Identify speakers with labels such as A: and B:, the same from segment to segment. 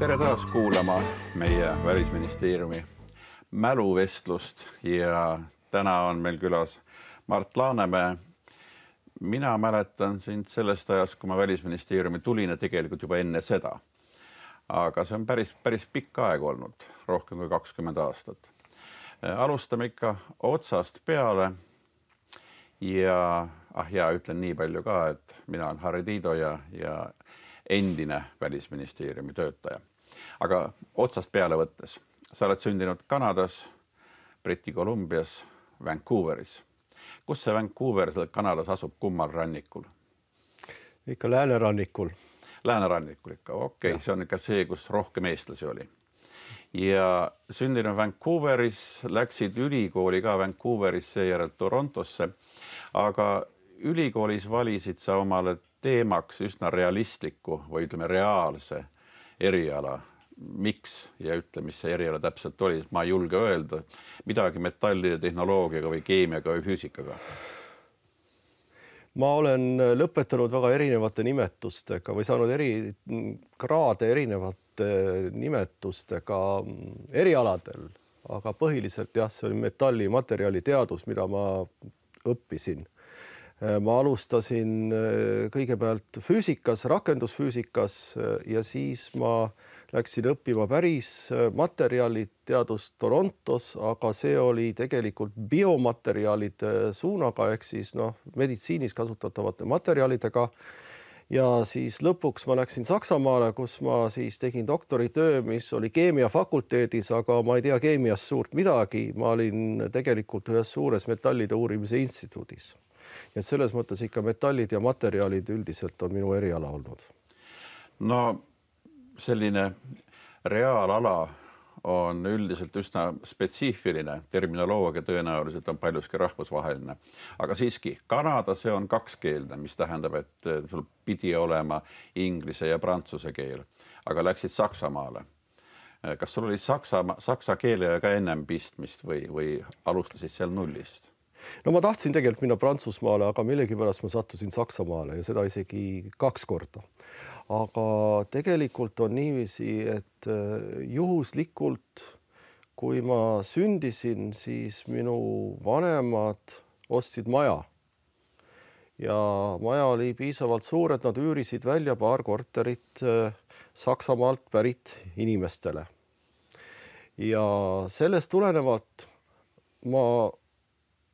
A: Tere taas kuulama meie Välisministeeriumi mäluvestlust ja täna on meil külas Mart Laanemäe. Mina mäletan sind sellest ajast, kui ma Välisministeeriumi tulin ja tegelikult juba enne seda. Aga see on päris pikk aeg olnud, rohkem kui 20 aastat. Alustame ikka otsast peale ja ütlen nii palju ka, et mina olen Harri Tiido ja endine Välisministeeriumi töötaja. Aga otsast peale võttes. Sa oled sündinud Kanadas, Briti Kolumbias, Vancouveris. Kus see Vancouver Kanadas asub, kummal rannikul?
B: Ikka läänerannikul.
A: Läänerannikul ikka, okei. See on ikka see, kus rohkem eestlasi oli. Ja sündinud Vancouveris, läksid ülikooli ka Vancouveris, seejärel Torontosse, aga ülikoolis valisid sa omale teemaks üsna realistliku või ütleme reaalse eriala. Miks ja mis see eriala täpselt oli, ma ei julge öelda midagi metallide tehnoloogiaga või keemiaga või füüsikaga.
B: Ma olen lõpetanud väga erinevate nimetustega või saanud kraade erinevate nimetustega erialadel, aga põhiliselt see oli metallimaterjali teadus, mida ma õppisin. Ma alustasin kõigepealt füüsikas, rakendusfüüsikas ja siis ma läksin õppima päris materjalid teadust Torontos, aga see oli tegelikult biomaterjalide suunaga ehk siis meditsiinis kasutatavate materjalidega. Ja siis lõpuks ma läksin Saksamaale, kus ma siis tegin doktoritöö, mis oli keemiafakulteedis, aga ma ei tea keemiast suurt midagi. Ma olin tegelikult ühes suures metallide uurimise instituudis. Ja selles mõttes ikka metallid ja materjalid üldiselt on minu eriala olnud.
A: No selline reaalala on üldiselt üsna spetsiifiline. Terminoloogia tõenäoliselt on paljuski rahvusvaheline. Aga siiski, Kanada see on kakskeelne, mis tähendab, et sul pidi olema inglise ja prantsuse keel. Aga läksid Saksamaale. Kas sul oli saksa keele ka ennem pistmist või alustasid seal nullist?
B: No ma tahtsin tegelikult minna Prantsusmaale, aga millegipärast ma sattusin Saksamaale ja seda isegi 2 korda. Aga tegelikult on niiviisi, et juhuslikult, kui ma sündisin, siis minu vanemad ostsid maja. Ja maja oli piisavalt suur, et nad üürisid välja paar korterit Saksamaalt pärit inimestele. Ja sellest tulenevalt ma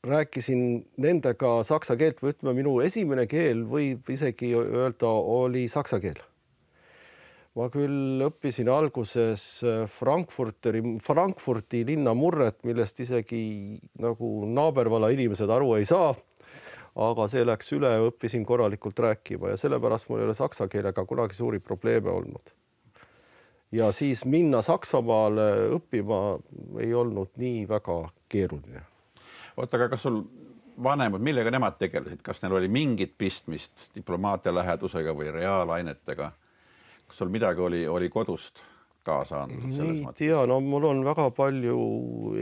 B: rääkisin nendega saksa keelt või ütleme, minu esimene keel võib isegi öelda oli saksa keel. Ma küll õppisin alguses Frankfurti linna murret, millest isegi nagu naabervalla inimesed aru ei saa, aga see läks üle, õppisin korralikult rääkima ja sellepärast mul ei ole saksa keelega kunagi suuri probleeme olnud. Ja siis minna Saksamaale õppima ei olnud nii väga keeruline.
A: Oota, aga kas sul vanemad, millega nemad tegelesid? Kas neil oli mingit pistmist diplomaatia lähedusega või reaalainetega? Kas sul midagi oli kodust kaasa andnud selles mõttes?
B: Tea, mul on väga palju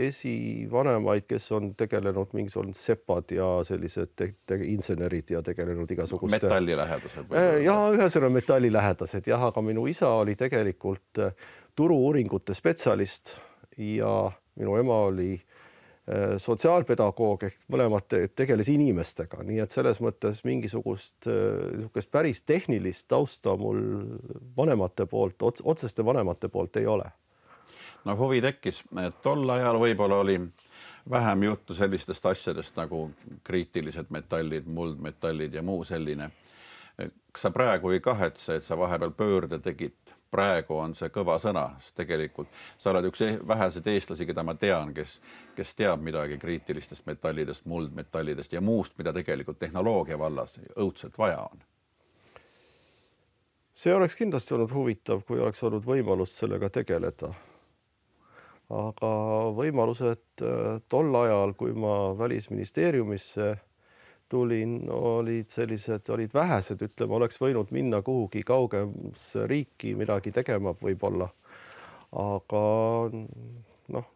B: esivanemaid, kes on tegelenud mingisugused sepad ja sellised insenerid ja tegelenud igasuguste...
A: Metallilähedased?
B: Ühesõnaga metallilähedased, aga minu isa oli tegelikult turu-uuringute spetsialist ja minu ema oli sotsiaalpedagoog ehk mõlemad tegeles inimestega, nii et selles mõttes mingisugust päris tehnilist tausta mul vanemate poolt, otseste vanemate poolt ei ole.
A: No huvi tekkis, et tol ajal võib-olla oli vähem juttu sellistest asjadest nagu kriitilised metallid, muldmetallid ja muu selline. Kas sa praegu ei kahetse, et sa vahepeal pöörde tegid? Praegu on see kõva sõna. Tegelikult sa oled üks vähesed eestlasi, keda ma tean, kes teab midagi kriitilistest metallidest, muldmetallidest ja muust, mida tegelikult tehnoloogia vallas õudselt vaja on.
B: See oleks kindlasti olnud huvitav, kui oleks olnud võimalust sellega tegeleda. Aga võimalused tol ajal, kui ma Välisministeeriumisse tulin, olid vähesed, ütleme, oleks võinud minna kuhugi kaugemasse riiki midagi tegema võib-olla. Aga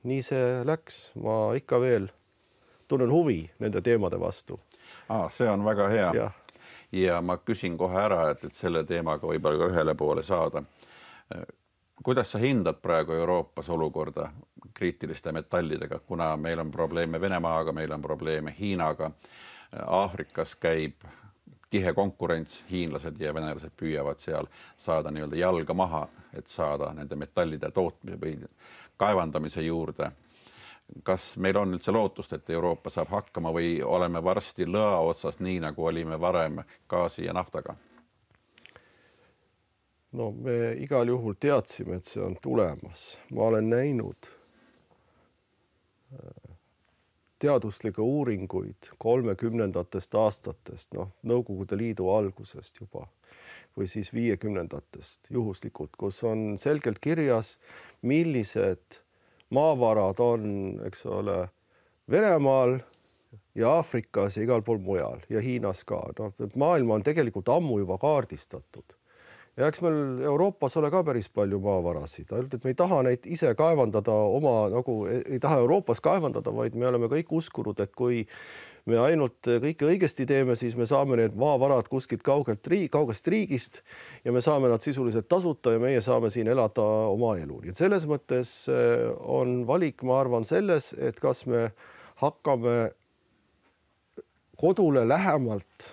B: nii see läks. Ma ikka veel tunnen huvi nende teemade vastu.
A: See on väga hea. Ja ma küsin kohe ära, et selle teemaga võib-olla ka ühele poole saada. Kuidas sa hindad praegu Euroopas olukorda kriitiliste metallidega, kuna meil on probleeme Venemaaga, meil on probleeme Hiinaga, Aafrikas käib tihe konkurents, hiinlased ja venelased püüavad seal saada nii-öelda jalga maha, et saada nende metallide tootmise või kaevandamise juurde. Kas meil on üldse lootust, et Euroopa saab hakkama või oleme varsti lõa otsas, nii nagu olime varem gaasi ja naftaga?
B: No me igal juhul teadsime, et see on tulemas. Ma olen näinud teaduslikke uuringuid 30-ndatest aastatest, Nõukogude Liidu algusest juba, või siis 50-ndatest juhuslikult, kus on selgelt kirjas, millised maavarad on, eks ole, Venemaal ja Aafrikas ja igal pool mujal ja Hiinas ka. Maailma on tegelikult ammu juba kaardistatud. Ja eks meil Euroopas ole ka päris palju maavarasid, ainult et me ei taha neid ise kaevandada ei taha Euroopas kaevandada, vaid me oleme kõik uskunud, et kui me ainult kõike õigesti teeme, siis me saame need maavarad kuskilt kaugest riigist ja me saame nad sisuliselt tasuta ja meie saame siin elada oma elu. Nii et selles mõttes on valik, ma arvan, selles, et kas me hakkame kodule lähemalt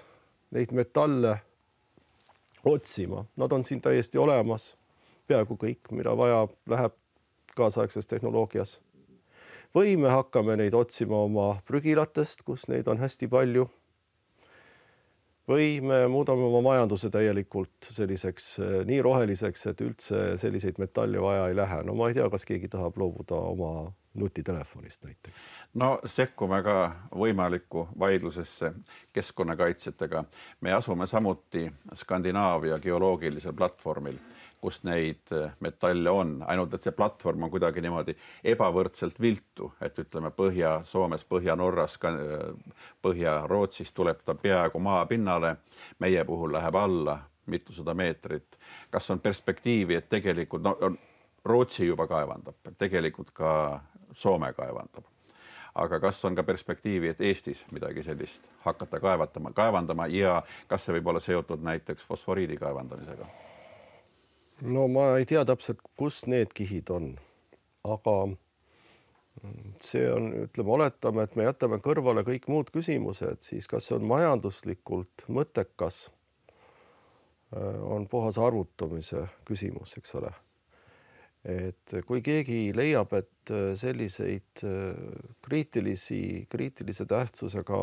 B: neid metalle otsima. Nad on siin täiesti olemas, peaaegu kõik, mida vaja läheb kaasaegses tehnoloogias. Või me hakkame neid otsima oma prügilatest, kus neid on hästi palju. Või me muudame oma majanduse täielikult selliseks nii roheliseks, et üldse selliseid metalle vaja ei lähe. No ma ei tea, kas keegi tahab loobuda oma nutitelefonist näiteks.
A: No sekkume ka võimalikku vaidlusesse keskkonnakaitsjatega. Me asume samuti Skandinaavia geoloogilisel platvormil, kus neid metalle on. Ainult, et see platvorm on kuidagi niimoodi ebavõrdselt viltu, et ütleme Põhja-Soomes, Põhja-Norras, Põhja-Rootsis tuleb ta peaaegu maapinnale. Meie puhul läheb alla mitusada meetrit. Kas on perspektiivi, et tegelikult Rootsi juba kaevandab, tegelikult ka Soome kaevandab. Aga kas on ka perspektiivi, et Eestis midagi sellist hakata kaevandama ja kas see võib olla seotud näiteks fosforiidi kaevandamisega?
B: No ma ei tea täpselt, kus need kihid on, aga see on, oletame, et me jätame kõrvale kõik muud küsimused, siis kas see on majanduslikult mõttekas, on puhas arvutamise küsimus, eks ole. Et kui keegi leiab, et selliseid kriitilise tähtsusega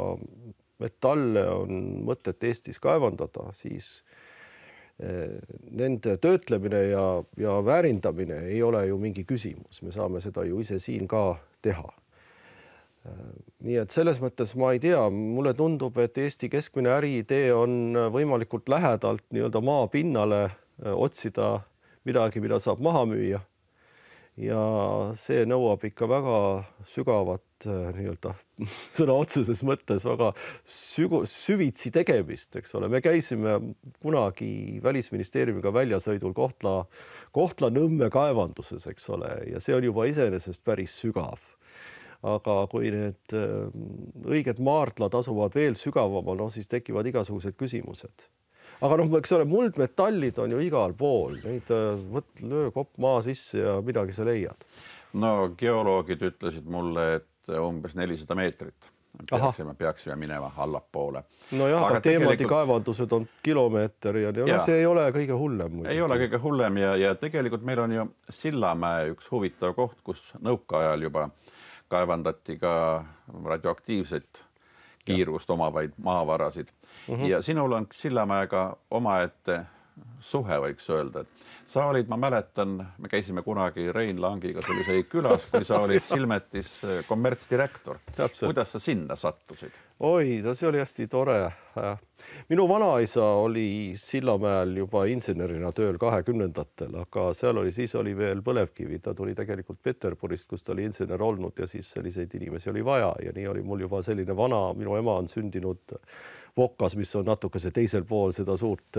B: metalle on mõtet Eestis kaevandada, siis nende töötlemine ja väärindamine ei ole ju mingi küsimus. Me saame seda ju ise siin ka teha. Nii et selles mõttes ma ei tea, mulle tundub, et Eesti keskmine äriidee on võimalikult lähedalt nii-öelda maapinnale otsida midagi, mida saab maha müüa. Ja see nõuab ikka väga sügavat nii-öelda sõna otseses mõttes väga süvitsi tegemist, eks ole. Me käisime kunagi Välisministeeriumiga väljasõidul Kohtla-Nõmme kaevanduses, eks ole, ja see on juba iseenesest päris sügav. Aga kui need õiged maardlad asuvad veel sügavamal, siis tekivad igasugused küsimused. Aga eks ole, muldmetallid on ju igal pool, neid löö kopp maa sisse ja midagi sa leiad.
A: No geoloogid ütlesid mulle, et umbes 400 meetrit peaksime minema allapoole.
B: No jah, aga teemadi kaevandused on kilomeeter ja see ei ole kõige hullem.
A: Ei ole kõige hullem ja tegelikult meil on ju Sillamäe üks huvitav koht, kus nõukaajal juba kaevandati ka radioaktiivset kiirgust omavaid maavarasid. Ja sinul on Sillamäega omaette suhe, võiks öelda. Sa olid, ma mäletan, me käisime kunagi Rein Langiga sellisei külas, kui sa olid Silmetis kommertsdirektor. Kuidas sa sinna sattusid?
B: Oi, see oli hästi tore. Minu vanaisa oli Sillamäel juba insenerina tööl 20-ndatel, aga siis oli veel põlevkivi. Ta tuli tegelikult Peterburist, kus ta oli insener olnud ja siis selliseid inimesi oli vaja. Ja nii oli mul juba selline vana, minu ema on sündinud Vokas, mis on natukese teisel pool seda suurt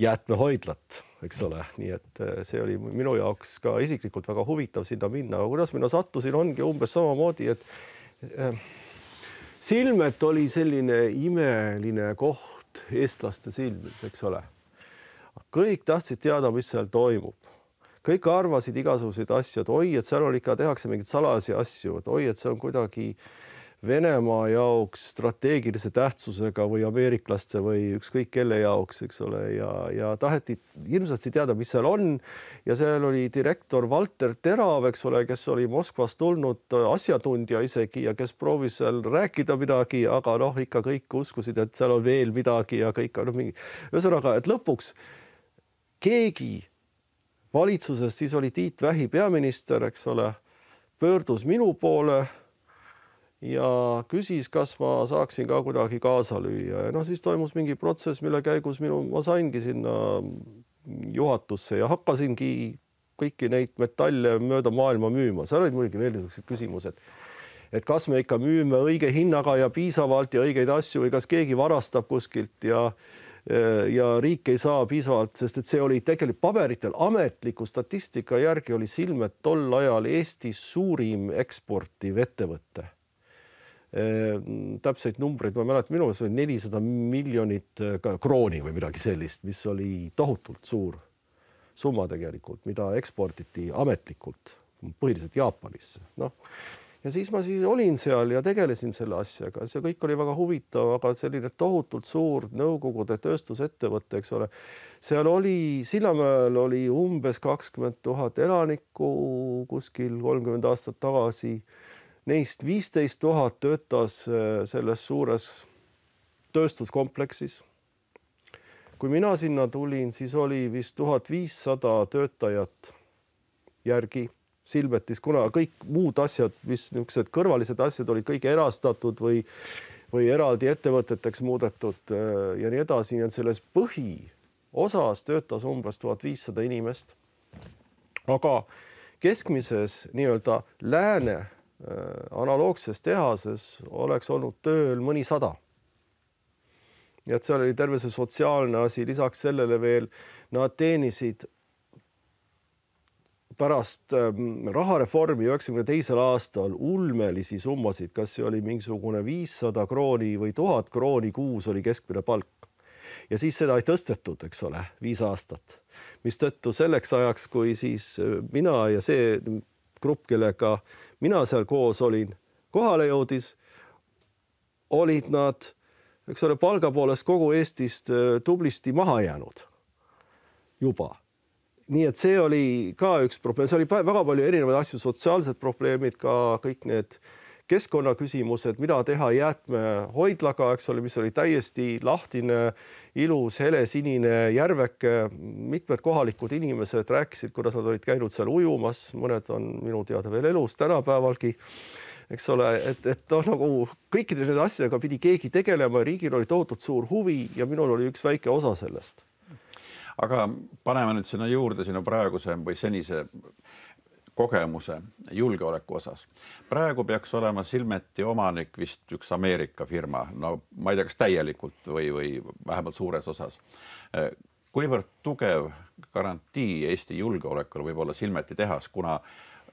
B: jäätmehoidlat, eks ole. Nii et see oli minu jaoks ka isiklikult väga huvitav sinna minna. Aga kuidas mina sattusin, ongi umbes samamoodi, et Silmet oli selline imeline koht eestlaste silmis, eks ole. Kõik tahtsid teada, mis seal toimub. kõik arvasid igasuguseid asju, et oi, et seal oli ikka tehakse mingeid salajasi asju, et oi, et see on kuidagi Venemaa jaoks strateegilise tähtsusega või ameeriklaste või ükskõik kelle jaoks, eks ole, ja taheti hirmsasti teada, mis seal on. Ja seal oli direktor Valter Terav, eks ole, kes oli Moskvast tulnud asjatundja isegi ja kes proovis seal rääkida midagi, aga noh, ikka kõik uskusid, et seal on veel midagi ja kõik on mingi. Ühesõnaga, et lõpuks keegi valitsusest, siis oli Tiit Vähi peaminister, eks ole, pöördus minu poole ja küsis, kas ma saaksin ka kuidagi kaasa lüüa. Ja siis toimus mingi protsess, mille käigus ma saingi sinna juhatusse ja hakkasingi kõiki neid metalle mööda maailma müüma. Seal olid muidugi veel niisugused küsimused, et kas me ikka müüme õige hinnaga ja piisavalt ja õigeid asju või kas keegi varastab kuskilt ja riik ei saa piisavalt, sest et see oli tegelikult paberitel ametliku statistika järgi oli Silmet tol ajal Eestis suurim eksportiv ettevõte. Täpseid numbreid ma mäletan, minu meelest oli 400 miljonit krooni või midagi sellist, mis oli tohutult suur summa tegelikult, mida eksporditi ametlikult, põhiliselt Jaapanisse. Ja siis ma olin seal ja tegelesin selle asjaga. See kõik oli väga huvitav, aga selline tohutult suur Nõukogude tööstusettevõte, eks ole. Seal oli, Sillamäel oli umbes 20 000 elanikku kuskil 30 aastat tagasi. Neist 15 000 töötas selles suures tööstuskompleksis. Kui mina sinna tulin, siis oli vist 1500 töötajat järgi Silmetis, kuna kõik muud asjad, mis niisugused kõrvalised asjad olid kõik erastatud või eraldi ettevõteteks muudetud ja nii edasi. Nii et selles põhiosas töötas umbes 1500 inimest. Aga keskmises nii-öelda lääne analoogses tehases oleks olnud tööl mõni 100. Ja et seal oli terve see sotsiaalne asi, lisaks sellele veel nad teenisid pärast rahareformi 92. aastal ulmelisi summasid, kas see oli mingisugune 500 krooni või 1000 krooni kuus oli keskmine palk. Ja siis seda ei tõstetud, eks ole, 5 aastat. Mistõttu selleks ajaks, kui siis mina ja see grupp, kellega mina seal koos olin, kohale jõudis, olid nad, eks ole, palga poolest kogu Eestist tublisti maha jäänud juba. Nii et see oli ka üks probleem, see oli väga palju erinevaid asju, sotsiaalsed probleemid, ka kõik need keskkonnaküsimused, mida teha jäätmehoidlaga, eks ole, mis oli täiesti lahtine, ilus, helesinine järveke. Mitmed kohalikud inimesed rääkisid, kuidas nad olid käinud seal ujumas, mõned on minu teada veel elus tänapäevalgi, eks ole, et nagu kõikide nende asjadega pidi keegi tegelema, riigil oli tohutult suur huvi ja minul oli üks väike osa sellest.
A: Aga paneme nüüd sinna juurde sinu praeguse või senise kogemuse julgeoleku osas. Praegu peaks olema Silmeti omanik vist üks Ameerika firma, no ma ei tea, kas täielikult või vähemalt suures osas. Kuivõrd tugev garantii Eesti julgeolekul võib olla Silmeti tehas, kuna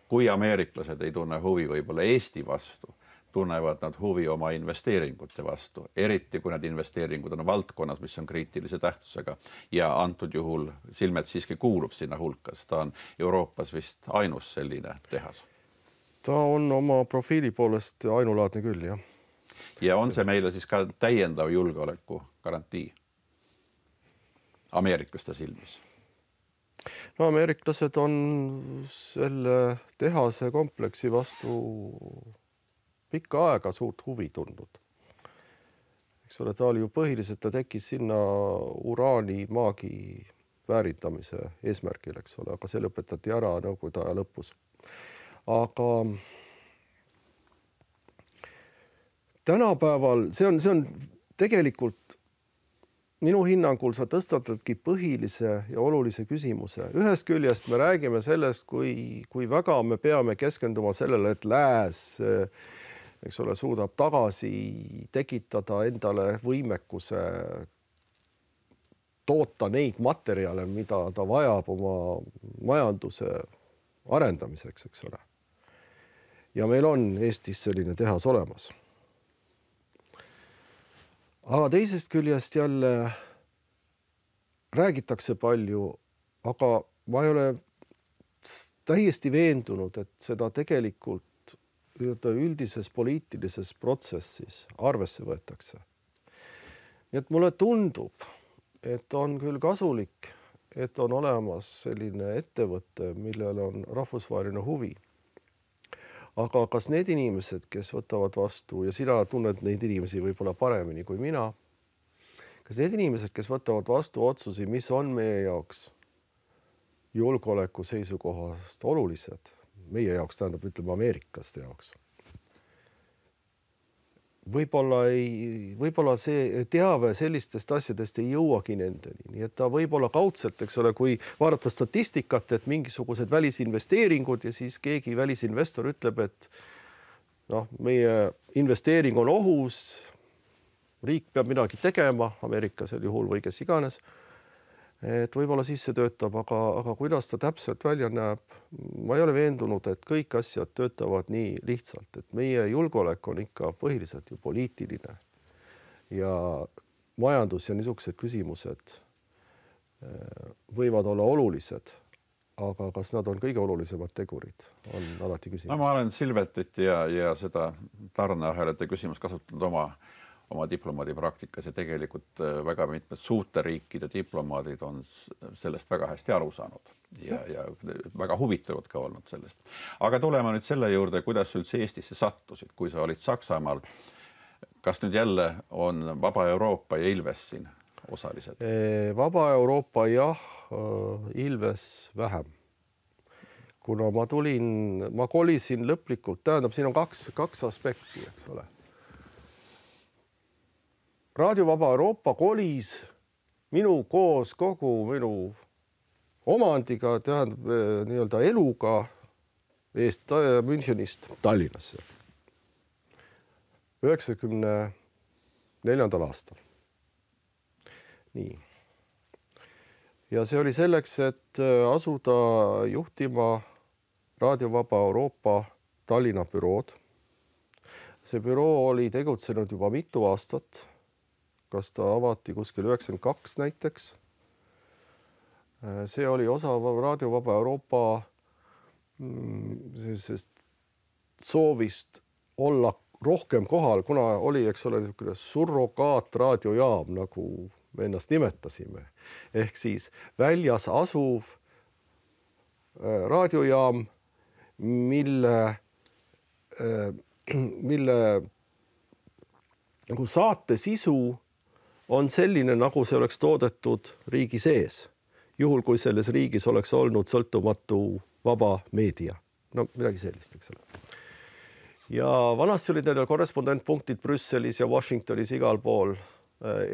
A: kui ameeriklased ei tunne huvi võib-olla Eesti vastu, tunnevad nad huvi oma investeeringute vastu, eriti kui need investeeringud on valdkonnas, mis on kriitilise tähtsusega ja antud juhul Silmet siiski kuulub sinna hulkas. Ta on Euroopas vist ainus selline tehas.
B: Ta on oma profiili poolest ainulaadne küll, jah.
A: Ja on see meile siis ka täiendav julgeoleku garantii ameeriklaste silmis?
B: No ameeriklased on selle tehase kompleksi vastu pikka aega suurt huvi tundnud. Eks ole, ta oli ju põhiliselt, ta tekkis sinna uraani maagi väärindamise eesmärgil, eks ole, aga see lõpetati ära Nõukogude aja lõpus. Aga tänapäeval see on tegelikult minu hinnangul sa tõstatadki põhilise ja olulise küsimuse. Ühest küljest me räägime sellest, kui väga me peame keskenduma sellele, et lääs eks ole, suudab tagasi tekitada endale võimekuse toota neid materjale, mida ta vajab oma majanduse arendamiseks, eks ole. Ja meil on Eestis selline tehas olemas. Aga teisest küljest jälle räägitakse palju, aga ma ei ole täiesti veendunud, et seda tegelikult üldises poliitilises protsessis arvesse võetakse. Nii et mulle tundub, et on küll kasulik, et on olemas selline ettevõte, millel on rahvusvaheline huvi. Aga kas need inimesed, kes võtavad vastu, ja sina tunned neid inimesi võib-olla paremini kui mina, kas need inimesed, kes võtavad vastu otsusi, mis on meie jaoks julgeoleku seisukohast olulised, meie jaoks tähendab, ütleme ameeriklaste jaoks, võib-olla see teave sellistest asjadest ei jõuagi nendeni, nii et ta võib-olla kaudselt, eks ole, kui vaadata statistikat, et mingisugused välisinvesteeringud ja siis keegi välisinvestor ütleb, et meie investeering on ohus, riik peab midagi tegema, Ameerikasel juhul või kes iganes, et võib-olla siis see töötab, aga kuidas ta täpselt välja näeb, ma ei ole veendunud, et kõik asjad töötavad nii lihtsalt, et meie julgeolek on ikka põhiliselt ju poliitiline ja majandus ja niisugused küsimused võivad olla olulised, aga kas nad on kõige olulisemad tegurid, on alati küsimus.
A: No, ma olen Silvetit ja seda tarneahelate küsimust kasutanud oma diplomaadipraktikas ja tegelikult väga mitmed suurte riikide diplomaadid on sellest väga hästi aru saanud ja väga huvitavad ka olnud sellest. Aga tuleme nüüd selle juurde, kuidas üldse Eestisse sattusid, kui sa olid Saksamaal. Kas nüüd jälle on Vaba Euroopa ja Ilves siin osalised?
B: Vaba Euroopa jah, Ilves vähem. Kuna ma kolisin lõplikult, tähendab, siin on kaks aspekti, eks ole. Raadio Vaba Euroopa kolis koos kogu minu omandiga, tähendab nii-öelda eluga eest Münchenist Tallinnasse 1994. aastal. Nii. Ja see oli selleks, et asuda juhtima Raadio Vaba Euroopa Tallinna bürood. See büroo oli tegutsenud juba mitu aastat. Kas ta avati kuskil 92 näiteks. See oli osa Raadio Vaba Euroopa soovist olla rohkem kohal, kuna oli, eks ole, surrogaat-raadiojaam, nagu me ennast nimetasime. Ehk siis väljas asuv raadiojaam, mille nagu saate sisu on selline, nagu see oleks toodetud riigi sees, juhul kui selles riigis oleks olnud sõltumatu vaba meedia. No midagi sellist, eks ole. Ja vanasti olid nendel korrespondentpunktid Brüsselis ja Washingtonis igal pool,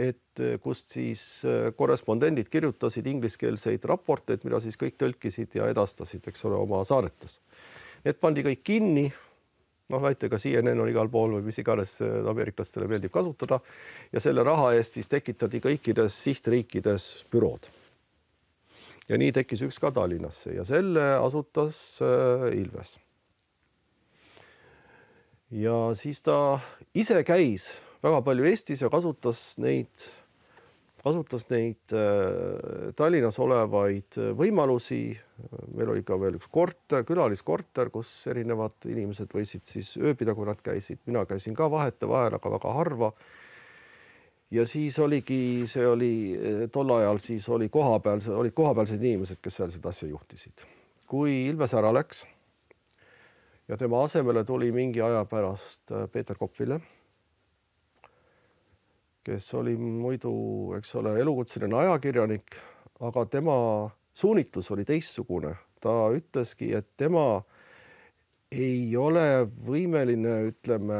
B: et kust siis korrespondendid kirjutasid ingliskeelseid raporteid, mida siis kõik tõlkisid ja edastasid, eks ole, oma saaretes. Need pandi kõik kinni. Väitega CNN on igal pool või mis iganes ameeriklastele meeldib kasutada ja selle raha eest siis tekitati kõikides sihtriikides bürood. Ja nii tekkis üks ka Tallinnasse ja selle asutas Ilves. Ja siis ta ise käis väga palju Eestis ja kasutas neid Tallinnas olevaid võimalusi. Meil oli ka veel üks külaliskorter, kus erinevad inimesed võisid siis ööbida, kui nad käisid. Mina käisin ka vahetevahel, aga väga harva. Ja siis tol ajal siis olid kohapealsed inimesed, kes seal seda asja juhtisid. Kui Ilves ära läks ja tema asemele tuli mingi aja pärast Peeter Kopvile, kes oli muidu, eks ole, elukutseline ajakirjanik, aga tema suunitlus oli teistsugune. Ta ütleski, et tema ei ole võimeline, ütleme,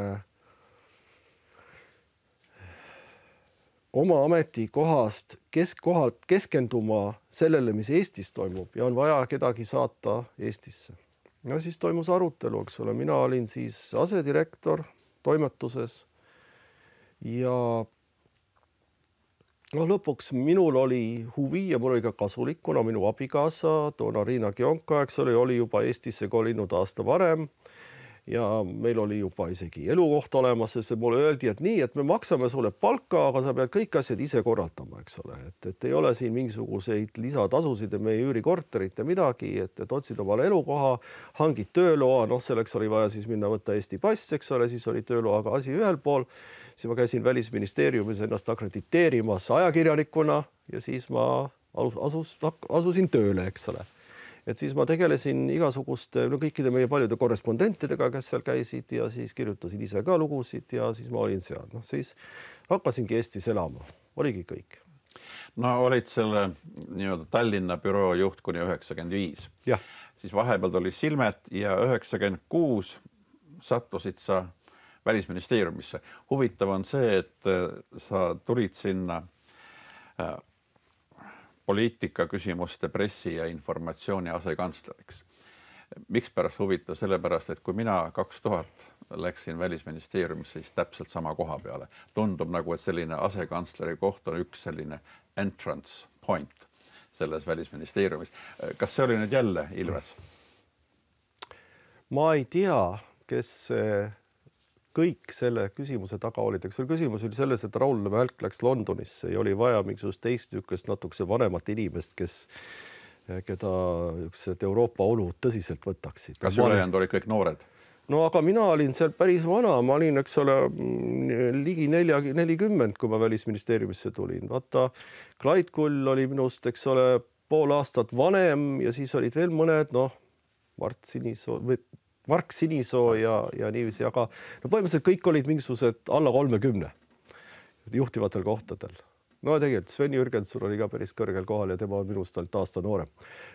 B: oma ametikohast keskenduma sellele, mis Eestis toimub ja on vaja kedagi saata Eestisse. Ja siis toimus arutelu, eks ole. Mina olin siis asedirektor toimetuses ja lõpuks minul oli huvi ja mul oli ka kasulik, kuna minu abikaasa, toona Riina Kionka, eks oli juba Eestisse kolinud aasta varem ja meil oli juba isegi elukoht olemas, sest mulle öeldi, et nii, et me maksame sulle palka, aga sa pead kõik asjad ise korraldama, eks ole, et ei ole siin mingisuguseid lisatasusid ja me ei üüri korterit ja midagi, et otsid omale elukoha, hangid tööloa, noh, selleks oli vaja siis minna võtta Eesti pass, eks ole, siis oli tööloaga asi ühel pool, siis ma käisin Välisministeeriumis ennast akrediteerimas ajakirjanikuna ja siis ma asusin tööle, eks ole. Et siis ma tegelesin igasuguste, no kõikide meie paljude korrespondentidega, kes seal käisid ja siis kirjutasin ise ka lugusid ja siis ma olin seal. Noh, siis hakkasingi Eestis elama. Oligi kõik.
A: No olid selle nii-öelda Tallinna büroo juht kuni 95.
B: Ja.
A: Siis vahepeal tuli Silmet ja 96 sattusid sa Välisministeeriumisse. Huvitav on see, et sa tulid sinna poliitika küsimuste pressi ja informatsiooni asekantsleriks. Miks pärast huvitav? Sellepärast, et kui mina 2000 läksin Välisministeeriumisse, siis täpselt sama koha peale. Tundub nagu, et selline asekantsleri koht on üks selline entrance point selles Välisministeeriumis. Kas see oli nüüd jälle Ilves?
B: Ma ei tea, kes kõik selle küsimuse taga olid. Eks küsimus oli selles, et Raul Välk läks Londonisse ja oli vaja mingisugust teist niisugust natukese vanemat inimest, keda Euroopa olud tõsiselt võtaksid.
A: Kas ülejäänud olid kõik noored?
B: No aga mina olin seal päris vana, ma olin, eks ole, ligi 40, kui ma Välisministeeriumisse tulin. Vaata, Clyde Kull oli minust, eks ole, pool aastat vanem ja siis olid veel mõned, noh, Mark Sinisoo ja niiviisi, aga no põhimõtteliselt kõik olid mingisugused alla 30 juhtivatel kohtadel. No tegelikult Sven Jürgenson oli ka päris kõrgel kohal ja tema on minust ainult aasta noorem.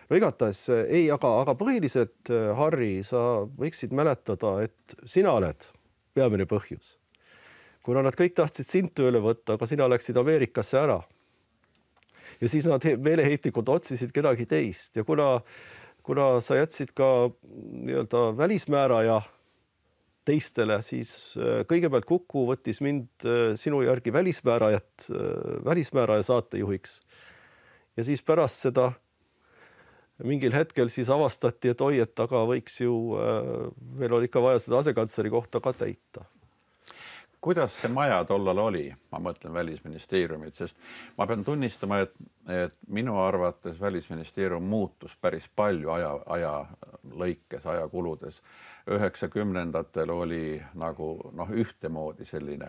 B: No igatahes ei, aga põhiliselt, Harri, sa võiksid mäletada, et sina oled peamine põhjus. Kuna nad kõik tahtsid sind tööle võtta, aga sina läksid Ameerikasse ära. Ja siis nad meeleheitlikult otsisid kedagi teist ja kuna sa jätsid ka nii-öelda välismääraja teistele, siis kõigepealt Kuku võttis mind sinu järgi välismääraja saatejuhiks. Ja siis pärast seda mingil hetkel siis avastati, et oi, et aga võiks ju, veel oli ikka vaja seda asekantsleri kohta ka täita.
A: Kuidas see maja tollal oli, ma mõtlen Välisministeeriumit, sest ma pean tunnistama, et minu arvates Välisministeerium muutus päris palju aja lõikes, ajakuludes. 90-ndatel oli nagu ühtemoodi selline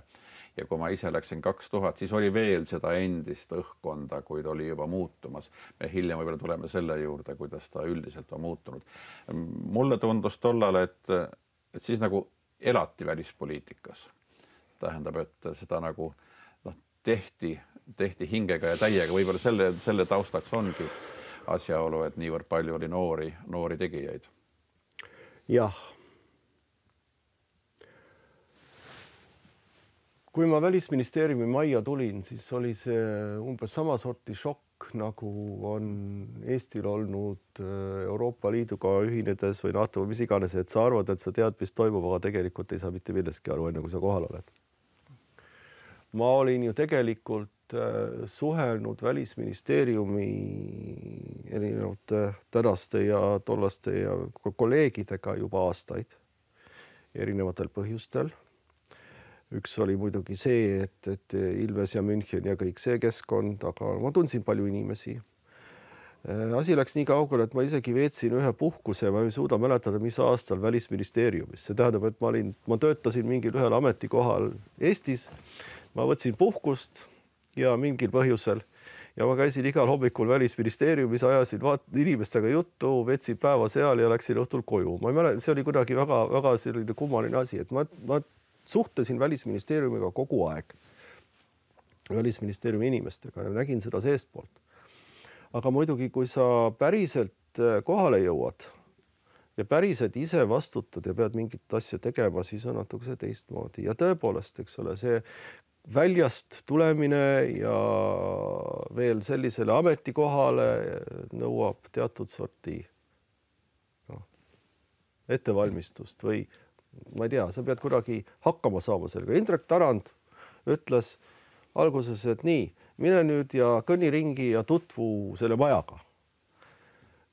A: ja kui ma ise läksin 2000, siis oli veel seda endist õhkkonda, kuid oli juba muutumas. Me hiljem võib-olla tuleme selle juurde, kuidas ta üldiselt on muutunud. Mulle tundus tollal, et siis nagu elati välispoliitikas. Tähendab, et seda nagu tehti hingega ja täiega. Võib-olla selle taustaks ongi asjaolu, et niivõrd palju oli noori tegijaid.
B: Jah. Kui ma Välisministeeriumi majja tulin, siis oli see umbes sama sorti šokk, nagu on Eestil olnud Euroopa Liiduga ühinedes või NATO või mis iganes, et sa arvad, et sa tead, mis toimub, aga tegelikult ei saa mitte millestki aru, enne kui sa kohal oled. Ma olin ju tegelikult suhelnud Välisministeeriumi erinevate tänaste ja tollaste ja kolleegidega juba aastaid erinevatel põhjustel. Üks oli muidugi see, et Ilves ja München ja kõik see keskkond, aga ma tundsin palju inimesi. Asi läks nii kaugele, et ma isegi veetsin ühe puhkuse, ma ei suuda mäletada, mis aastal Välisministeeriumis. See tähendab, et ma töötasin mingil ühel ametikohal Eestis. Ma võtsin puhkust ja mingil põhjusel ja ma käisin igal hommikul Välisministeeriumis, ajasin inimestega juttu, veetsin päeva seal ja läksin õhtul koju. Ma ei mäleta, see oli kuidagi väga selline kummaline asi, et ma suhtlesin Välisministeeriumiga kogu aeg. Välisministeeriumi inimestega ja nägin seda seestpoolt. Aga muidugi, kui sa päriselt kohale jõuad ja päriselt ise vastutad ja pead mingit asja tegema, siis on natuke see teistmoodi. Ja tõepoolest, eks ole, see väljast tulemine ja veel sellisele ametikohale nõuab teatud sorti ettevalmistust või ma ei tea, sa pead kuidagi hakkama saama sellega. Indrek Tarand ütles alguses, et nii, mine nüüd ja kõnni ringi ja tutvu selle majaga,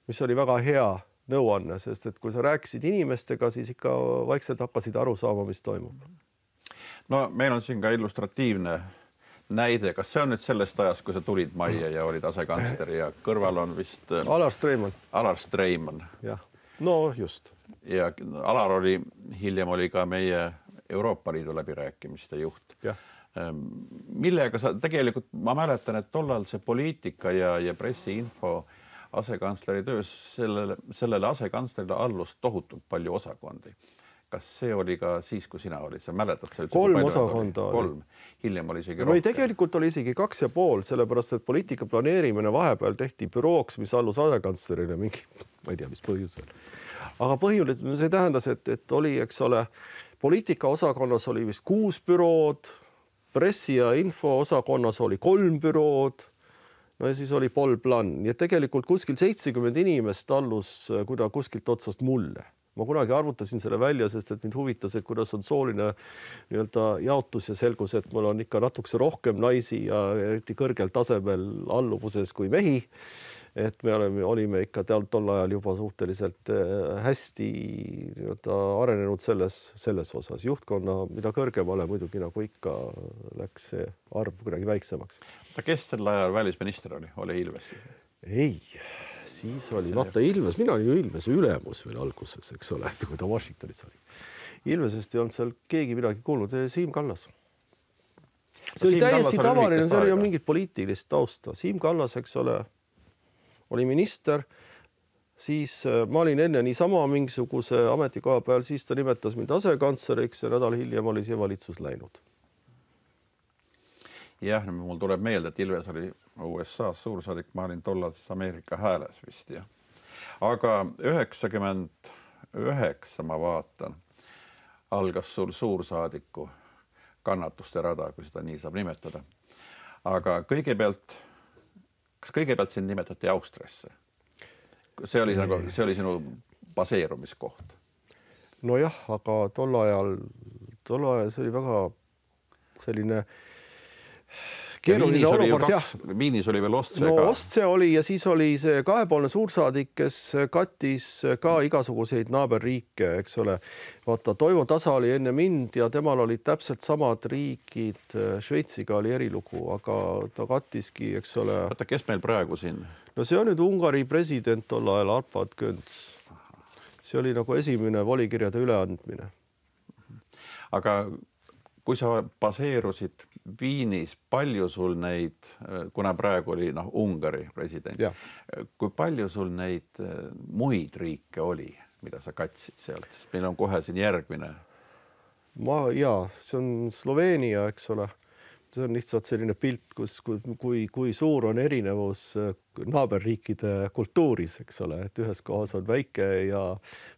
B: mis oli väga hea nõuanne, sest et kui sa rääkisid inimestega, siis ikka vaikselt hakkasid aru saama, mis toimub.
A: No meil on siin ka illustratiivne näide. Kas see on nüüd sellest ajast, kui sa tulid majja ja olid asekantsler ja kõrval on vist
B: Alar Streimann.
A: Alar Streimann.
B: Jah, no just.
A: Ja Alar oli, hiljem oli ka meie Euroopa Liidu läbirääkimiste juht.
B: Jah.
A: Millega sa tegelikult, ma mäletan, et tollal see poliitika ja pressiinfo asekantsleri töös sellele asekantslerile allus tohutult palju osakondi. Kas see oli ka siis, kui sina olid? Sa mäletad?
B: 3 osakonda oli.
A: 3. Hiljem oli isegi
B: rohkem. Tegelikult oli isegi 2,5, sellepärast, et poliitika planeerimine vahepeal tehti bürooks, mis allus asekantslerile mingi, ma ei tea, mis põhjusel. Aga põhimõtteliselt see tähendas, et oli, eks ole, poliitika osakonnas oli vist 6 bürood, pressi ja info osakonnas oli 3 bürood, no ja siis oli Paul Plan. Nii et tegelikult kuskil 70 inimest allus kuskilt otsast mulle. Ma kunagi arvutasin selle välja, sest et mind huvitas, et kuidas on sooline jaotus ja selgus, et mul on ikka natukese rohkem naisi ja eriti kõrgel tasemel alluvuses kui mehi. Et me olime ikka tol ajal juba suhteliselt hästi arenenud selles osas. Juhtkonna, mida kõrgemale muidugi nagu ikka läks see arv kuidagi väiksemaks.
A: Kes sel ajal välisminister oli? Oli Ilves?
B: Ei. Siis oli vaata Ilves, mina olin ju Ilvese ülemus veel alguses, eks ole, kui ta Washingtonis oli. Ilvesest ei olnud seal keegi midagi kuulnud, Siim Kallas. See oli täiesti tavaline, see oli ju mingit poliitilist tausta. Siim Kallas, eks ole, oli minister, siis ma olin enne niisama mingisuguse ametikoha peal, siis ta nimetas mind asekantsleriks ja nädal hiljem oli see valitsus läinud. Jah,
A: mul tuleb meelde, et Ilves oli USA suursaadik, ma olin tollal siis Ameerika Hääles vist. Ja. Aga 99 ma vaatan, algas sul suursaadiku kannatuste rada, kui seda nii saab nimetada. Aga kas kõigepealt sind nimetati Austriasse? See oli sinu baseerumiskoht?
B: No jah, aga tol ajal see oli väga selline keeruline olukord, jah.
A: Viinis oli veel Ostse
B: ka.
A: No
B: Ostse oli ja siis oli see kahepoolne suursaadik, kes kattis ka igasuguseid naaberriike, eks ole. Vaata, Toivo Tasa oli enne mind ja temal olid täpselt samad riigid. Šveitsiga oli erilugu, aga ta kattiski, eks ole.
A: Vaata, kes meil praegu siin?
B: No see on nüüd Ungari president tol ajal Arpad Könts. See oli nagu esimene volikirjade üleandmine.
A: Aga kui sa baseerusid Viinis, palju sul neid, kuna praegu oli Ungari president, kui palju sul neid muid riike oli, mida sa katsid sealt? Sest meil on kohe siin järgmine.
B: See on Sloveenia, eks ole. See on lihtsalt selline pilt, kui suur on erinevus naaberriikide kultuuris, eks ole, et ühes kohas on väike ja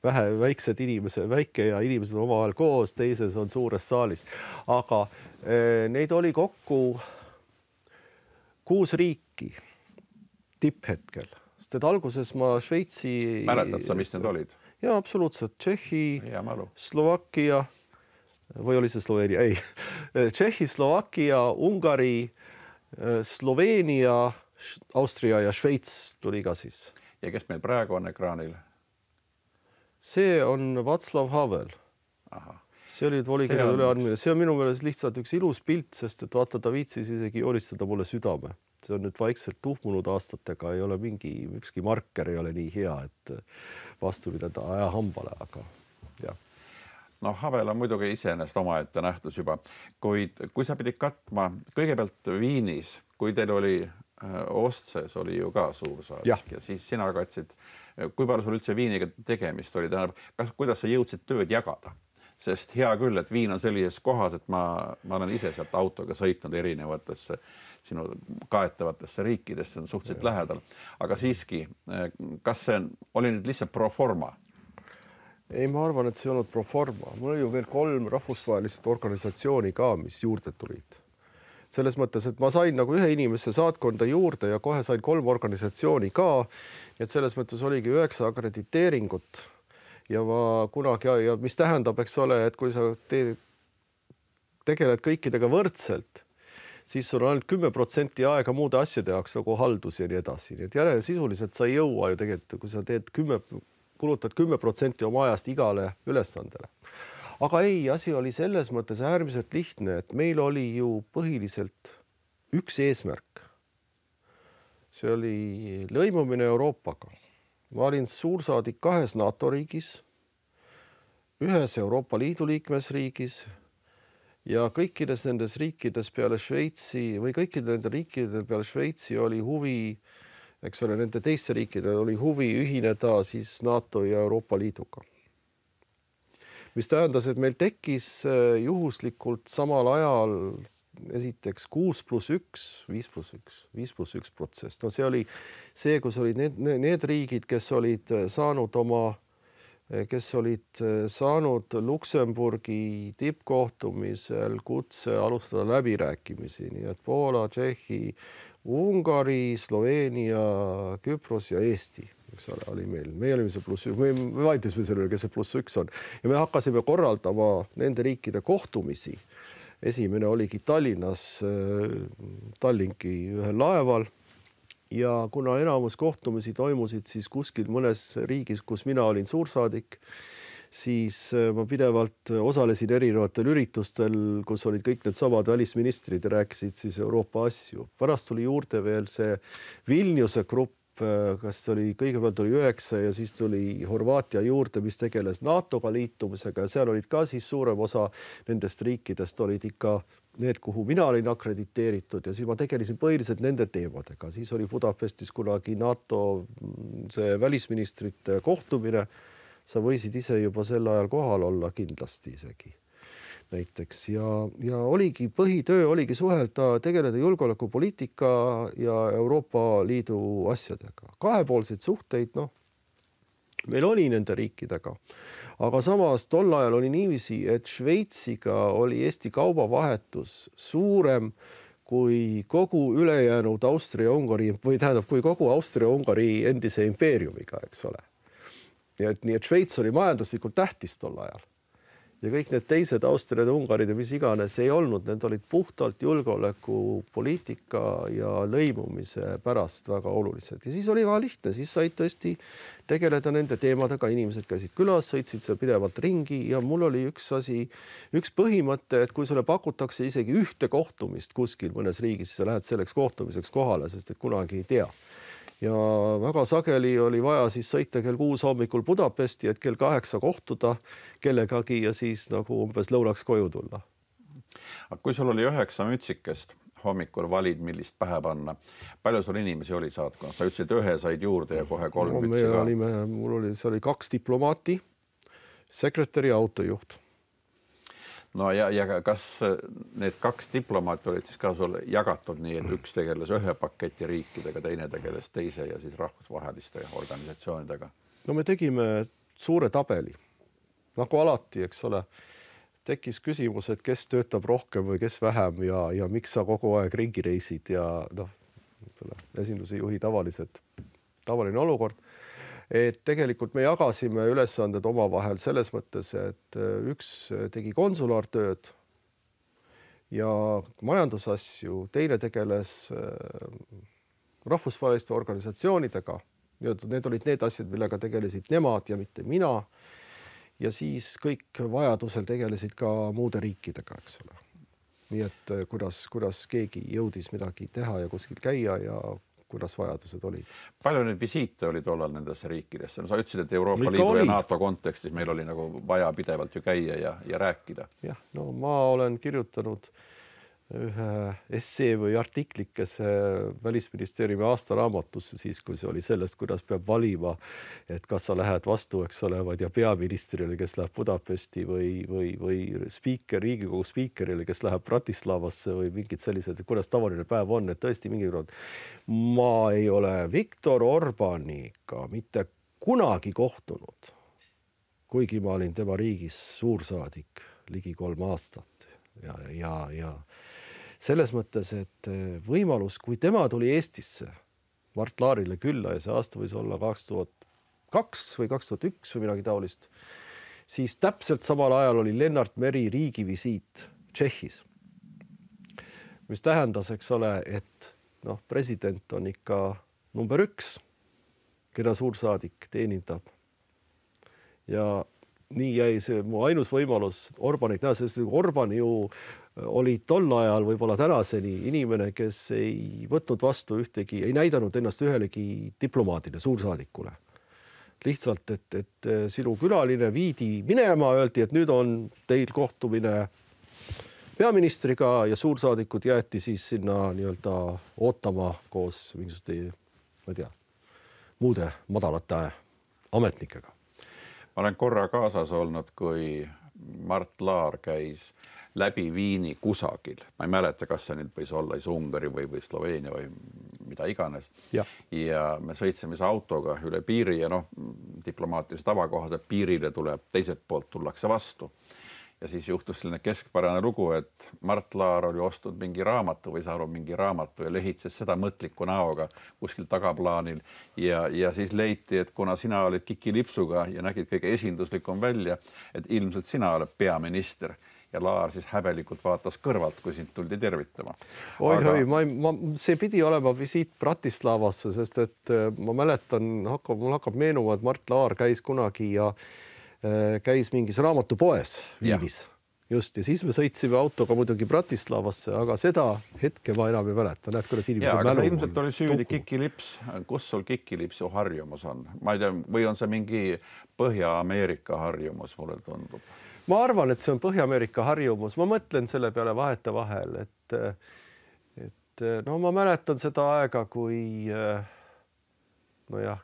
B: väiksed inimesed, väike ja inimesed on omavahel koos, teises on suures saalis. Aga neid oli kokku 6 riiki tipphetkel. Sest et alguses ma Šveitsi...
A: Mäletad sa, mis need olid?
B: Jaa, absoluutselt. Tšehhi, Slovakkia, või oli see Sloveenia? Ei. Tšehhi, Slovakkia, Ungari, Sloveenia, Austria ja Šveits tuli ka siis.
A: Ja kes meil praegu on ekraanil?
B: See on Václav Havel. See oli volikirjade üleandmine. See on minu meelest lihtsalt üks ilus pilt, sest et vaata, ta viitsis isegi joonistada mulle südame. See on nüüd vaikselt tuhmunud aastatega, ei ole ükski marker ei ole nii hea, et vastu pidada aja hambale, aga jah.
A: No Havel on muidugi iseenesest omaette nähtus juba, kuid kui sa pidid katma kõigepealt Viinis, kui teil oli Ostses oli ju ka suursaadik ja siis sina katsid, kui palju sul üldse Viiniga tegemist oli, kuidas sa jõudsid tööd jagada? Sest hea küll, et Viin on sellises kohas, et ma olen ise sealt autoga sõitnud erinevatesse sinu kaetavatesse riikidesse, see on suhteliselt lähedal. Aga siiski, kas see oli nüüd lihtsalt pro forma?
B: Ei, ma arvan, et see ei olnud pro forma. Mul oli ju veel 3 rahvusvahelist organisatsiooni ka, mis juurde tulid. Selles mõttes, et ma sain nagu ühe inimesse saatkonda juurde ja kohe sain 3 organisatsiooni ka. Et selles mõttes oligi 9 akrediteeringut. Ja ma kunagi, ja mis tähendab, eks ole, et kui sa tegeled kõikidega võrdselt, siis sul on ainult 10% aega muude asjade jaoks nagu haldus ja nii edasi. Nii et sisuliselt sa ei jõua ju tegelikult, kui sa teed kulutad 10% oma ajast igale ülesandele. Aga ei, asi oli selles mõttes äärmiselt lihtne, et meil oli ju põhiliselt üks eesmärk. See oli lõimumine Euroopaga. Ma olin suursaadik 2 NATO riigis, 1 Euroopa Liidu liikmesriigis ja kõikides nendes riikides peale Šveitsi või kõikidel nende riikidel peale Šveitsi oli huvi, eks ole, nende teiste riikidel oli huvi ühineda siis NATO ja Euroopa Liiduga. Mis tähendas, et meil tekkis juhuslikult samal ajal esiteks 6+1, 5+1 protsess. No see oli see, kus olid need riigid, kes olid saanud Luksemburgi tippkohtumisel kutse alustada läbirääkimisi. Nii et Poola, Tšehhi, Ungari, Sloveenia, Küpros ja Eesti. Eks ole, oli meil. Meie olime see +1, me vaidlesime selle, kes see +1 on. Ja me hakkasime korraldama nende riikide kohtumisi. Esimene oligi Tallinnas, Tallinki ühel laeval. Ja kuna enamus kohtumisi toimusid siis kuskil mõnes riigis, kus mina olin suursaadik, siis ma pidevalt osalesin erinevatel üritustel, kus olid kõik need samad välisministrid ja rääkisid siis Euroopa asju. Pärast tuli juurde veel see Vilniuse grupp, kas kõigepealt oli 9 ja siis tuli Horvaatia juurde, mis tegeles NATO-ga liitumisega ja seal olid ka siis suurem osa nendest riikidest olid ikka need, kuhu mina olin akrediteeritud ja siis ma tegelesin põhiliselt nende teemadega. Siis oli Budapestis kunagi NATO see välisministrite kohtumine. Sa võisid ise juba sel ajal kohal olla kindlasti isegi näiteks ja oligi põhitöö oligi suhelda, tegeleda julgeolekupoliitika ja Euroopa Liidu asjadega. Kahepoolseid suhteid, meil oli nende riikidega, aga samas tol ajal oli niiviisi, et Šveitsiga oli Eesti kaubavahetus suurem kui kogu ülejäänud Austria-Ungari või tähendab, kui kogu Austria-Ungari endise impeeriumiga, eks ole. Nii et Šveits oli majanduslikult tähtis tol ajal. Ja kõik need teised Austriad ja Ungarid ja mis iganes ei olnud, need olid puhtalt julgeolekupoliitika ja lõimumise pärast väga olulised. Ja siis oli väga lihtne, siis said tõesti tegeleda nende teemadega, inimesed käisid külas, sõitsid seal pidevalt ringi ja mul oli üks põhimõte, et kui sulle pakutakse isegi ühte kohtumist kuskil mõnes riigis, sa lähed selleks kohtumiseks kohale, sest et kunagi ei tea. Ja väga sageli oli vaja siis sõita kell 6 hommikul Budapesti, et kell 8 kohtuda kellegagi ja siis nagu umbes lõunaks koju tulla.
A: Kui sul oli 9 mütsikest hommikul valid, millist pähe panna, palju sul inimesi oli saatkonna? Sa ütlesid, 1 said juurde ja kohe 3 mütsi ka.
B: See oli 2 diplomaati, sekretäri ja autojuht.
A: No ja kas need 2 diplomaati olid siis ka sul jagatud nii, et üks tegeles 1 paketi riikidega, teine tegeles teise ja siis rahvusvaheliste organisatsioonidega?
B: No me tegime suure tabeli, nagu alati, eks ole. Tekkis küsimus, et kes töötab rohkem või kes vähem ja miks sa kogu aeg ringi reisid ja esinduse juhi tavaline olukord. Et tegelikult me jagasime ülesanded omavahel selles mõttes, et üks tegi konsulaartööd ja majandusasju, teine tegeles rahvusvaheliste organisatsioonidega. Need olid need asjad, millega tegelesid nemad ja mitte mina. Ja siis kõik vajadusel tegelesid ka muude riikidega, eks ole. Nii et kuidas keegi jõudis midagi teha ja kuskil käia ja kuidas vajadused olid.
A: Palju neid visiite oli tollal nendesse riikidesse? Sa ütlesid, et Euroopa Liidu ja NATO kontekstis meil oli nagu vaja pidevalt ju käia ja rääkida.
B: Jah, ma olen kirjutanud ühe essee või artiklikese Välisministeeriumi aastaraamatusse siis, kui see oli sellest, kuidas peab valima, et kas sa lähed vastu, eks ole, peaministrile, kes läheb Budapesti või Riigikogu spiikerile, kes läheb Bratislavasse või mingid sellised, kuidas tavaline päev on, et tõesti mingi kord. Ma ei ole Viktor Orbaniga mitte kunagi kohtunud, kuigi ma olin tema riigis suursaadik ligi 3 aastat ja selles mõttes, et võimalus, kui tema tuli Eestisse Mart Laarile külla ja see aasta võis olla 2002 või 2001 või midagi taolist, siis täpselt samal ajal oli Lennart Meri riigivisiit Tšehhis. Mis tähendas, eks ole, et president on ikka number 1, keda suursaadik teenindab. ja nii jäi see mu ainus võimalus Orbanit näha, sest Orban ju oli tol ajal võib-olla tänaseni inimene, kes ei võtnud vastu ühtegi, ei näidanud ennast ühelegi diplomaadile, suursaadikule. Lihtsalt, et sinu külaline viidi minema, öeldi, et nüüd on teil kohtumine peaministriga ja suursaadikud jäeti siis sinna nii-öelda ootama koos mingisuguste, ma ei tea, muude madalate ametnikega.
A: Ma olen korra kaasas olnud, kui Mart Laar käis läbi Viini kusagil. Ma ei mäleta, kas see nüüd võis olla Ungari või Sloveenia või mida iganes. Ja me sõitsime autoga üle piiri ja diplomaatilise tavakohased piirile tuleb, teiselt poolt tullakse vastu. Ja siis juhtus selline keskpärane lugu, et Mart Laar oli ostnud mingi raamatu või saanud mingi raamatu ja lehitses seda mõtliku näoga kuskil tagaplaanil. Ja siis leiti, et kuna sina olid Kiki Lipsuga ja nägid kõige esinduslikum välja, et ilmselt sina oled peaminister. Ja Laar siis häbelikult vaatas kõrvalt, kui sind tuldi tervitama.
B: See pidi olema visiit Bratislavasse, sest et ma mäletan, mul hakkab meenuma, et Mart Laar käis kunagi ja käis mingis raamatupoes Viinis. Just, ja siis me sõitsime autoga muidugi Bratislavasse, aga seda hetke ma enam ei mäleta. Näed, kuidas inimese mälu.
A: Aga ilmselt oli süüdi Kiki Lips. Kus sul Kiki Lipsu harjumus on? Ma ei tea, või on see mingi Põhja-Ameerika harjumus, mulle tundub?
B: Ma arvan, et see on Põhja-Ameerika harjumus. Ma mõtlen selle peale vahetevahel, et ma mäletan seda aega, kui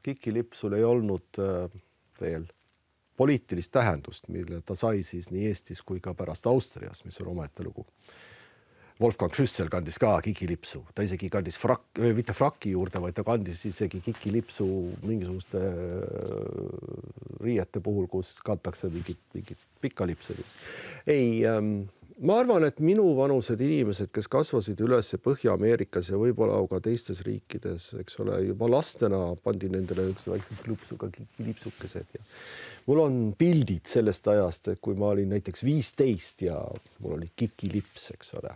B: Kiki Lipsul ei olnud veel poliitilist tähendust, mille ta sai siis nii Eestis kui ka pärast Austrias, mis on omaette lugu. Wolfgang Schüssel kandis ka Kiki Lipsu. Ta isegi kandis mitte frakki juurde, vaid ta kandis isegi Kiki Lipsu mingisuguste riiete puhul, kus kantakse mingit pikka lipsu. Ei, ma arvan, et minu vanused inimesed, kes kasvasid üles Põhja-Ameerikas ja võib-olla ka teistes riikides, eks ole, juba lastena pandi nendele üks väikse klõpsuga Kiki Lipsukesed. Ja mul on pildid sellest ajast, kui ma olin näiteks 15 ja mul oli Kiki Lips, eks ole.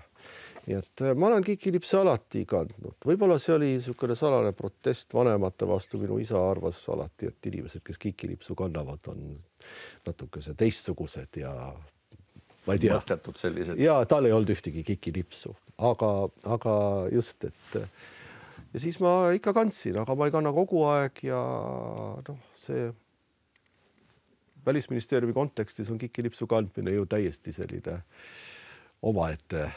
B: Nii et ma olen Kiki Lipse alati kandnud. Võib-olla see oli niisugune salane protest vanemate vastu. Minu isa arvas alati, et inimesed, kes Kiki Lipsu kannavad, on natukese teistsugused ja ma ei tea. Ja tal ei olnud ühtegi Kiki Lipsu. Aga just, et ja siis ma ikka kandsin, aga ma ei kanna kogu aeg ja see Välisministeeriumi kontekstis on Kiki Lipsu kandmine ju täiesti selline omaette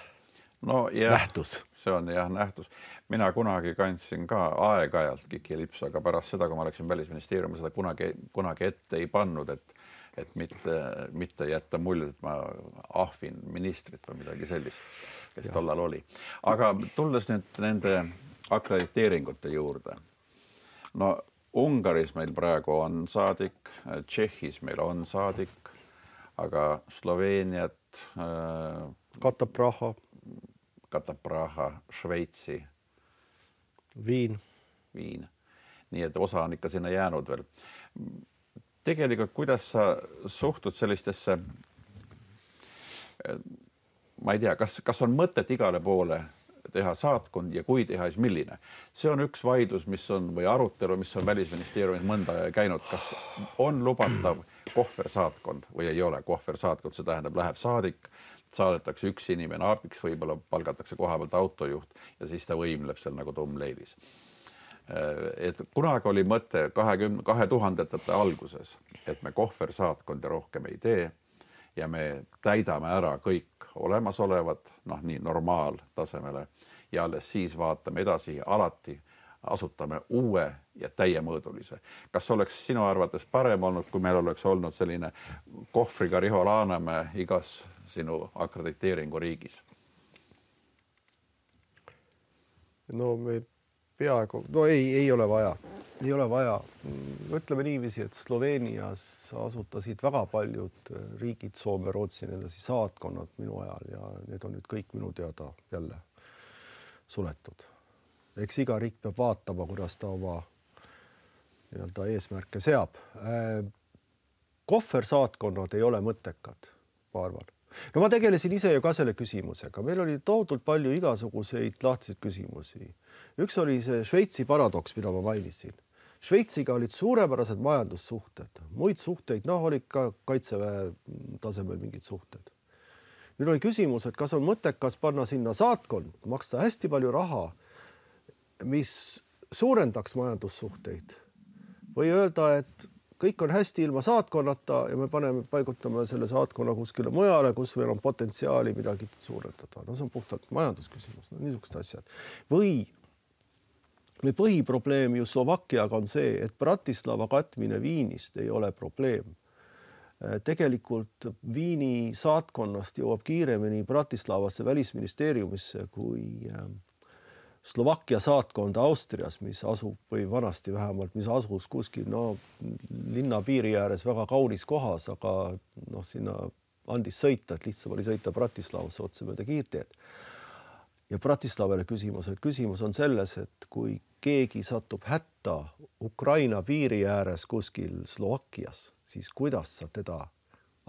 B: nähtus.
A: See on nähtus. Mina kunagi kandsin ka aeg-ajalt Kiki Lipsu, aga pärast seda, kui ma läksin Välisministeeriumi, seda kunagi ette ei pannud, et mitte jätta mulje, et ma ahvin ministrit või midagi sellist, kes tollal oli. Aga tulles nüüd nende akrediteeringute juurde. Ungaris meil praegu on saadik, Tšehhis meil on saadik, aga Sloveeniat katab Praha, Šveitsi,
B: Viin.
A: Nii et osa on ikka sinna jäänud veel. Tegelikult, kuidas sa suhtud sellistesse, ma ei tea, kas on mõtet igale poole teha saatkond ja kui teha, siis milline? See on üks vaidlus, mis on või arutelu, mis on Välisministeeriumis mõnda käinud. Kas on lubatav kohversaatkond või ei ole kohversaatkond? See tähendab, läheb saadik, saadetakse üks inimene abiks, võib-olla palgatakse koha pealt autojuht ja siis ta võimleb seal nagu tummleilis. Et kunagi oli mõte 2000-ndate alguses, et me kohversaatkondi rohkem ei tee ja me täidame ära kõik olemasolevad, nii normaaltasemele ja alles siis vaatame edasi ja alati asutame uue ja täiemõõdulise. Kas oleks sinu arvates parem olnud, kui meil oleks olnud selline kohvriga Riho Laanemäe igas sinu akrediteeringu riigis?
B: Meil peaaegu, ei ole vaja. Ei ole vaja. Ütleme niiviisi, et Sloveenias asutasid väga paljud riigid, Soome, Rootsi, saatkonnad minu ajal ja need on nüüd kõik minu teada jälle suletud. Eks iga riik peab vaatama, kuidas ta oma eesmärke seab. Kohversaatkonnad ei ole mõttekad, ma arvan. Ma tegelesin ise ju ka selle küsimusega. Meil oli tohutult palju igasuguseid lahtiseid küsimusi. Üks oli see Šveitsi paradoks, mida ma mainisin. Šveitsiga olid suurepärased majandussuhted, muid suhteid, olid ka kaitseväe tasemel mingid suhted. Nüüd oli küsimus, et kas on mõttekas panna sinna saatkond, maksta hästi palju raha, mis suurendaks majandussuhteid või öelda, et kõik on hästi ilma saatkonnata ja me paigutame selle saatkonna kuskile mujale, kus meil on potentsiaali midagi suurendada. No see on puhtalt majandusküsimus, niisugused asjad. Või põhiprobleem ju Slovakkiaga on see, et Bratislava katmine Viinist ei ole probleem. Tegelikult Viini saatkonnast jõuab kiiremini Bratislavasse välisministeeriumisse kui Slovakkia saatkond Austrias, mis asub või vanasti vähemalt, mis asus kuskil linna piiri ääres väga kaunis kohas, aga sinna andis sõita, et lihtsam oli sõita Bratislavasse otse mööda kiirteed. Ja Bratislavale küsimus on selles, et kui keegi satub hätta Ukraina piiri ääres kuskil Slovakkias, siis kuidas sa teda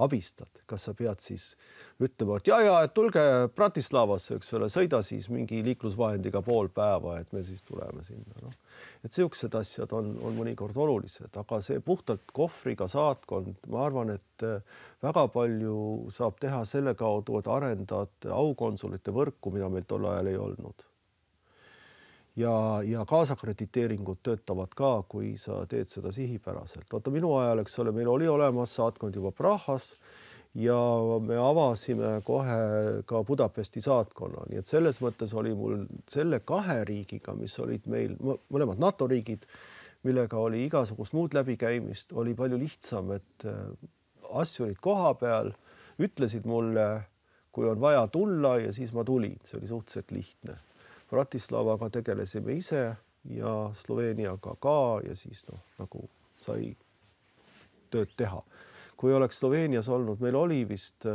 B: abistad? Kas sa pead siis ütlema, et et tulge Bratislavasse, eks ole, sõida siis mingi liiklusvahendiga pool päeva, et me siis tuleme sinna. Et sellised asjad on mõnikord olulised, aga see puhtalt kohvriga saatkond, ma arvan, et väga palju saab teha selle kaudu, et arendad aukonsulite võrku, mida meil tol ajal ei olnud. Ja kaasakrediteeringud töötavad ka, kui sa teed seda sihipäraselt. Vaata minu ajal, eks ole, meil oli olemas saatkond juba Prahas ja me avasime kohe ka Budapesti saatkonna. Nii et selles mõttes oli mul selle 2 riigiga, mis olid meil mõlemad NATO riigid, millega oli igasugust muud läbikäimist, oli palju lihtsam, et asju olid koha peal, ütlesid mulle, kui on vaja tulla ja siis ma tulin. See oli suhteliselt lihtne. Bratislavaga tegelesime ise ja Sloveeniaga ka ja siis nagu sai tööd teha. Kui oleks Sloveenias olnud, meil oli vist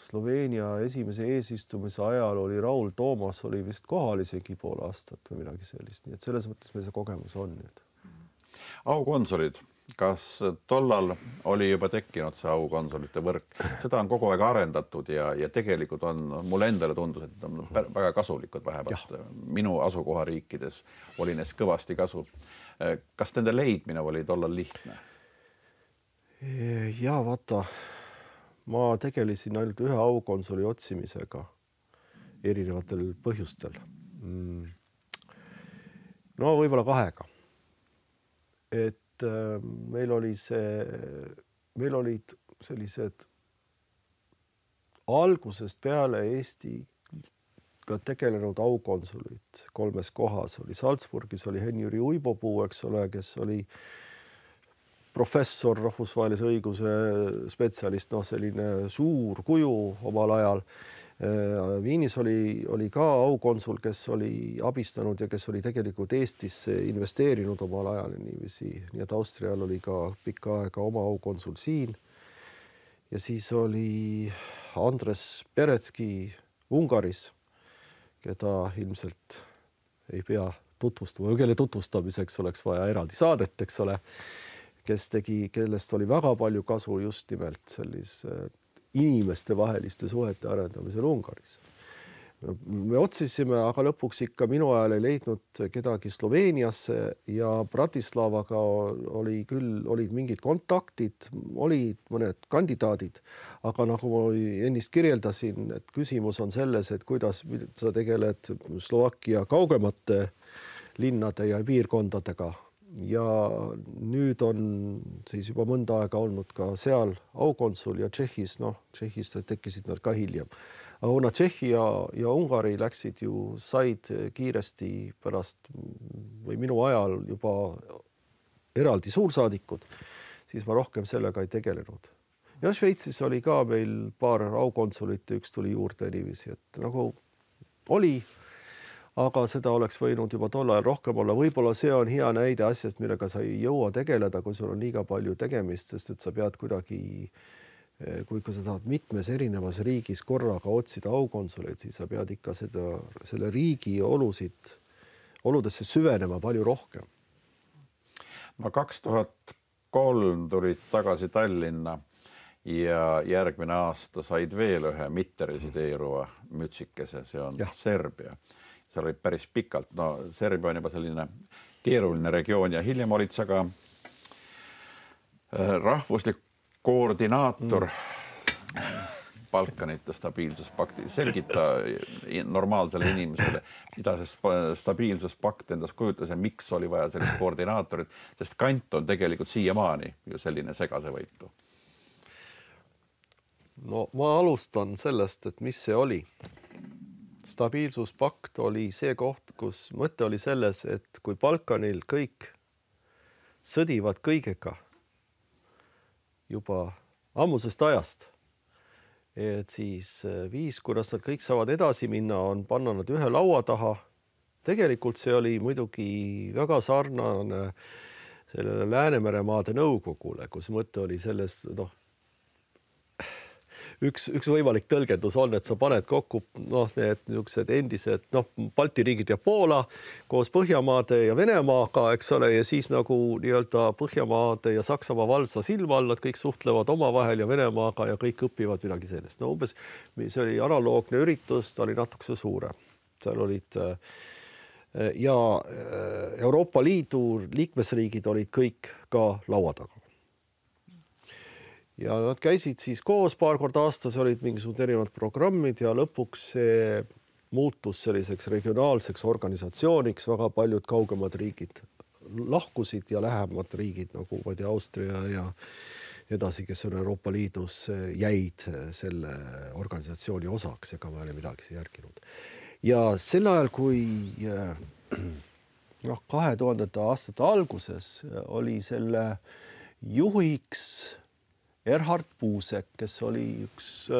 B: Sloveenia esimese eesistumise ajal oli Raul Toomas oli vist kohal isegi pool aastat või midagi sellist. Nii et selles mõttes meil see kogemus on nüüd.
A: Aukonsulid. Kas tollal oli juba tekkinud see aukonsulite võrk? Seda on kogu aeg arendatud ja tegelikult on mulle endale tundus, et on väga kasulikud vähemalt. Minu asukohariikides oli neist kõvasti kasu. Kas nende leidmine oli tollal lihtne?
B: Ja vaata, ma tegelesin ainult ühe aukonsuli otsimisega erinevatel põhjustel. No võib-olla 2. Et meil olid sellised algusest peale Eestiga tegelenud aukonsulid 3 kohas. Oli Salzburgis oli Henjüri Uibopuu, eks ole, kes oli professor, rahvusvahelise õiguse spetsialist, selline suur kuju omal ajal. Viinis oli ka aukonsul, kes oli abistanud ja kes oli tegelikult Eestisse investeerinud omal ajal niiviisi. Nii et Austrial oli ka pikka aega oma aukonsul siin. Ja siis oli Andres Peretski Ungaris, keda ilmselt ei pea tutvustama, kelle tutvustamiseks oleks vaja eraldi saadet, eks ole, kellest oli väga palju kasu just nimelt sellise inimeste vaheliste suhete arendamisel Ungaris. Me otsisime, aga lõpuks ikka minu ajal ei leidnud kedagi Sloveeniasse ja Bratislavaga olid mingid kontaktid, olid mõned kandidaadid, aga nagu ma ennist kirjeldasin, et küsimus on selles, et kuidas sa tegeled Slovakkia kaugemate linnade ja piirkondadega. Ja nüüd on siis juba mõnda aega olnud ka seal aukonsul ja Tšehhis, Tšehhis tekkisid nad ka hiljem. Aga kuna Tšehhi ja Ungari said kiiresti pärast või minu ajal juba eraldi suursaadikud, siis ma rohkem sellega ei tegelenud. Ja Šveitsis oli ka meil paar aukonsulit ja üks tuli juurde niiviisi, et nagu oli, aga seda oleks võinud juba tol ajal rohkem olla. Võib-olla see on hea näide asjast, millega sa ei jõua tegeleda, kui sul on liiga palju tegemist, sest et sa pead kuidagi, kui sa tahad mitmes erinevas riigis korraga otsida aukonsuleid, siis sa pead ikka selle riigi oludesse süvenema palju rohkem.
A: No 2003 tulid tagasi Tallinna ja järgmine aasta said veel ühe mitteresideeruva mütsikese, see on Serbia. Seal oli päris pikalt. Serbia on juba selline keeruline regioon ja hiljem olid sa ka rahvuslik koordinaator Balkanite stabiilsuspakti. Selgita normaalsele inimesele, mida see stabiilsuspakt endas kujutas ja miks oli vaja sellist koordinaatorit, sest kant on tegelikult siiamaani ju selline segasevõitu.
B: No ma alustan sellest, et mis see oli. Stabiilsuspakt oli see koht, kus mõte oli selles, et kui Balkanil kõik sõdivad kõigega juba ammusest ajast, et siis viis, kuidas nad kõik saavad edasi minna, on panna nad ühe laua taha. Tegelikult see oli muidugi väga sarnane sellele Läänemeremaade nõukogule, kus mõte oli selles, üks võimalik tõlgendus on, et sa paned kokku need niisugused endised Balti riigid ja Poola koos Põhjamaade ja Venemaaga, eks ole, ja siis nagu nii-öelda Põhjamaade ja Saksamaa valvsa silma all, nad kõik suhtlevad omavahel ja Venemaaga ja kõik õpivad midagi sellest. No umbes, see oli analoogne üritus, ta oli natukese suurem. Seal olid ja Euroopa Liidu liikmesriigid olid kõik ka laua taga. Ja nad käisid siis koos paar korda aastas, olid mingisugused erinevad programmid ja lõpuks see muutus selliseks regionaalseks organisatsiooniks. Väga paljud kaugemad riigid lahkusid ja lähemad riigid nagu Austria ja edasi, kes on Euroopa Liidus, jäid selle organisatsiooni osaks, ega ma ei ole midagi järginud. Ja sel ajal, kui 2000. aastate alguses oli selle juhiks Erhard Puusek, kes oli üks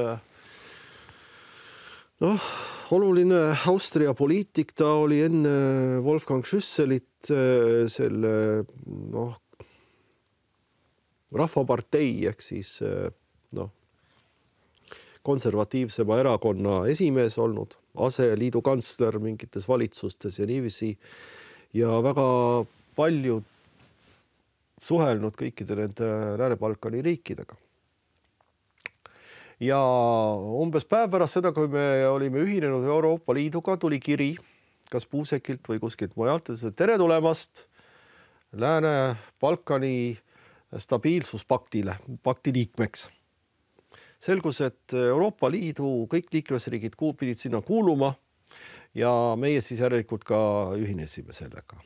B: oluline Austria poliitik, ta oli enne Wolfgang Schüsselit selle rahvapartei ehk siis konservatiivsema erakonna esimees olnud, aseliidu kantsler mingites valitsustes ja niiviisi ja väga paljud suhelnud kõikide nende Lääne-Balkani riikidega. Ja umbes päev pärast seda, kui me olime ühinenud Euroopa Liiduga, tuli kiri, kas Puusekilt või kuskilt mujalt, tere tulemast Lääne-Balkani stabiilsuspaktile, pakti liikmeks. Selgus, et Euroopa Liidu kõik liikmesriigid pidid sinna kuuluma ja meie siis järelikult ka ühinesime sellega.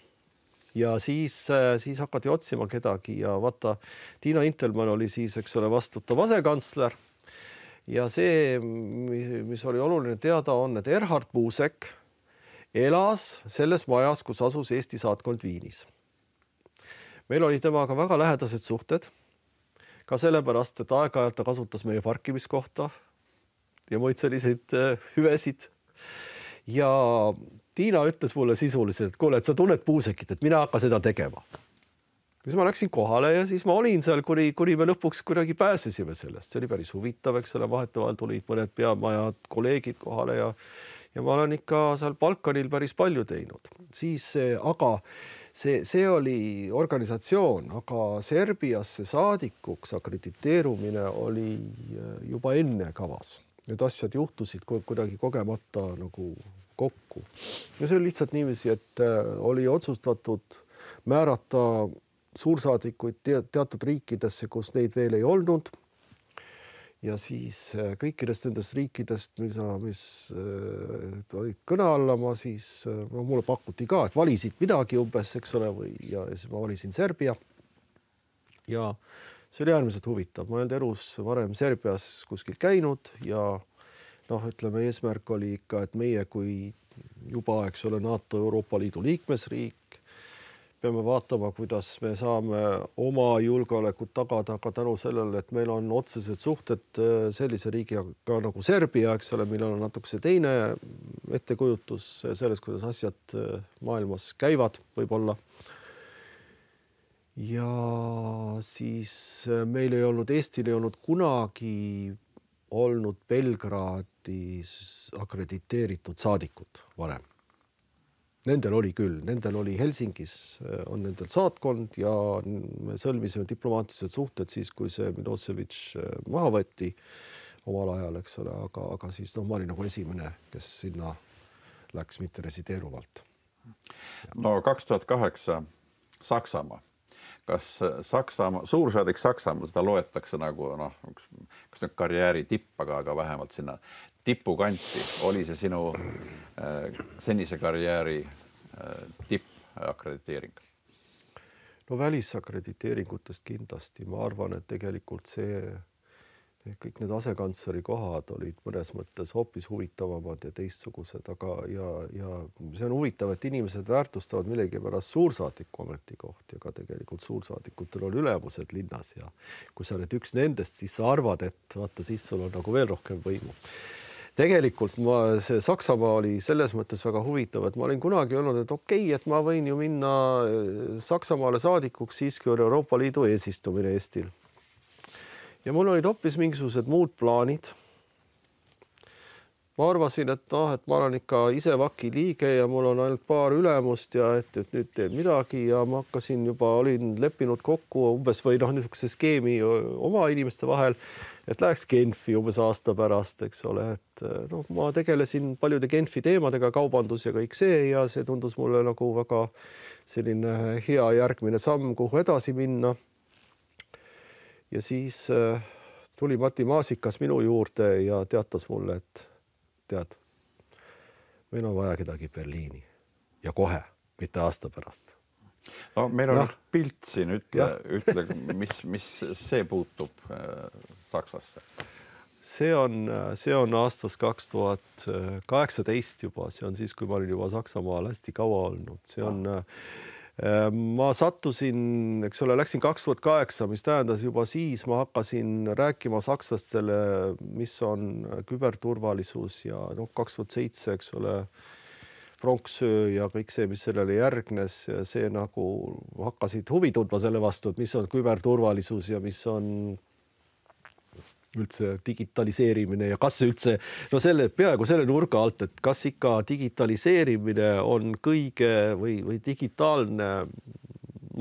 B: Ja siis hakati otsima kedagi ja vaata, Tiina Intelmann oli siis, eks ole, vastutav asekantsler. Ja see, mis oli oluline teada on, et Erhard Puusek elas selles majas, kus asus Eesti saatkond Viinis. Meil oli temaga väga lähedased suhted, ka sellepärast, et aeg-ajalt ta kasutas meie parkimiskohta ja muid selliseid hüvesid. Ja Tiina ütles mulle sisuliselt, et kuule, et sa tunned Puusekit, et mina hakka seda tegema. Siis ma läksin kohale ja siis ma olin seal, kuni me lõpuks kuidagi pääsesime sellest. See oli päris huvitav, eks ole, vahetevahel tulid mõned peamajad kolleegid kohale ja ma olen ikka seal Balkanil päris palju teinud. Aga see oli organisatsioon, aga Serbiasse saadikuks akrediteerumine oli juba enne kavas. Need asjad juhtusid kuidagi kogemata nagu kokku. Ja see oli lihtsalt niiviisi, et oli otsustatud määrata suursaadikuid teatud riikidesse, kus neid veel ei olnud. Ja siis kõikidest nendest riikidest, mis olid kõne alla, mulle pakuti ka, et valisid midagi umbes, eks ole, ja siis ma valisin Serbia. Ja see oli äärmiselt huvitav. Ma olen elus varem Serbias kuskil käinud ja ütleme, eesmärk oli ikka, et meie kui juba, eks ole, NATO Euroopa Liidu liikmesriik, peame vaatama, kuidas me saame oma julgeolekut tagada ka tänu sellele, et meil on otsesed suhted sellise riigiga nagu Serbia, eks ole, millel on natukese teine ettekujutus sellest, kuidas asjad maailmas käivad võib-olla. Ja siis meil ei olnud, Eestil ei olnud kunagi olnud Belgradis akrediteeritud saadikut varem. Nendel oli küll, nendel oli Helsingis on nendel saatkond ja me sõlmisime diplomaatilised suhted siis, kui see Milošević maha võeti omal ajal, eks ole, aga siis ma olin nagu esimene, kes sinna läks mitte resideeruvalt.
A: No 2008 Saksamaa. Kas Saksamaa, suursaadik Saksamaal, seda loetakse nagu kas nüüd karjääri tipp, aga vähemalt sinna tipukanti. Oli see sinu senise karjääri tippakrediteering?
B: No välisakrediteeringutest kindlasti. Ma arvan, et tegelikult kõik need asekantsleri kohad olid mõnes mõttes hoopis huvitavamad ja teistsugused, aga ja see on huvitav, et inimesed väärtustavad millegipärast suursaadiku ametikohti, aga tegelikult suursaadikutel on ülemused linnas ja kui sa oled üks nendest, siis sa arvad, et vaata, siis sul on nagu veel rohkem võimu. Tegelikult see Saksamaa oli selles mõttes väga huvitav, et ma olin kunagi olnud, et okei, et ma võin ju minna Saksamaale saadikuks siis, kui on Euroopa Liidu eesistumine Eestil. Ja mul olid hoopis mingisugused muud plaanid. Ma arvasin, et ma olen ikka ise VAK-i liige ja mul on ainult paar ülemust ja et nüüd teen midagi ja ma hakkasin olin leppinud kokku umbes või niisuguse skeemi oma inimeste vahel, et läheks Genfi umbes aasta pärast, eks ole, et ma tegelesin paljude Genfi teemadega, kaubandus ja kõik see ja see tundus mulle nagu väga selline hea järgmine samm, kuhu edasi minna. Ja siis tuli Mati Maasikas minu juurde ja teatas mulle, et tead, meil on vaja kedagi Berliini ja kohe, mitte aasta pärast.
A: No meil on pilt siin, ütle mis see puutub Saksasse? See
B: on aastast 2018 juba, see on siis, kui ma olin juba Saksamaal hästi kaua olnud. See on ma sattusin, eks ole, läksin 2008, mis tähendas juba siis ma hakkasin rääkima sakslastele, mis on küberturvalisus ja 2007, eks ole, pronksöö ja kõik see, mis sellele järgnes, see nagu hakkasid huvi tundma selle vastu, et mis on küberturvalisus ja mis on üldse digitaliseerimine ja kas üldse, peaaegu selle nurga alt, et kas ikka digitaliseerimine on kõige või digitaalne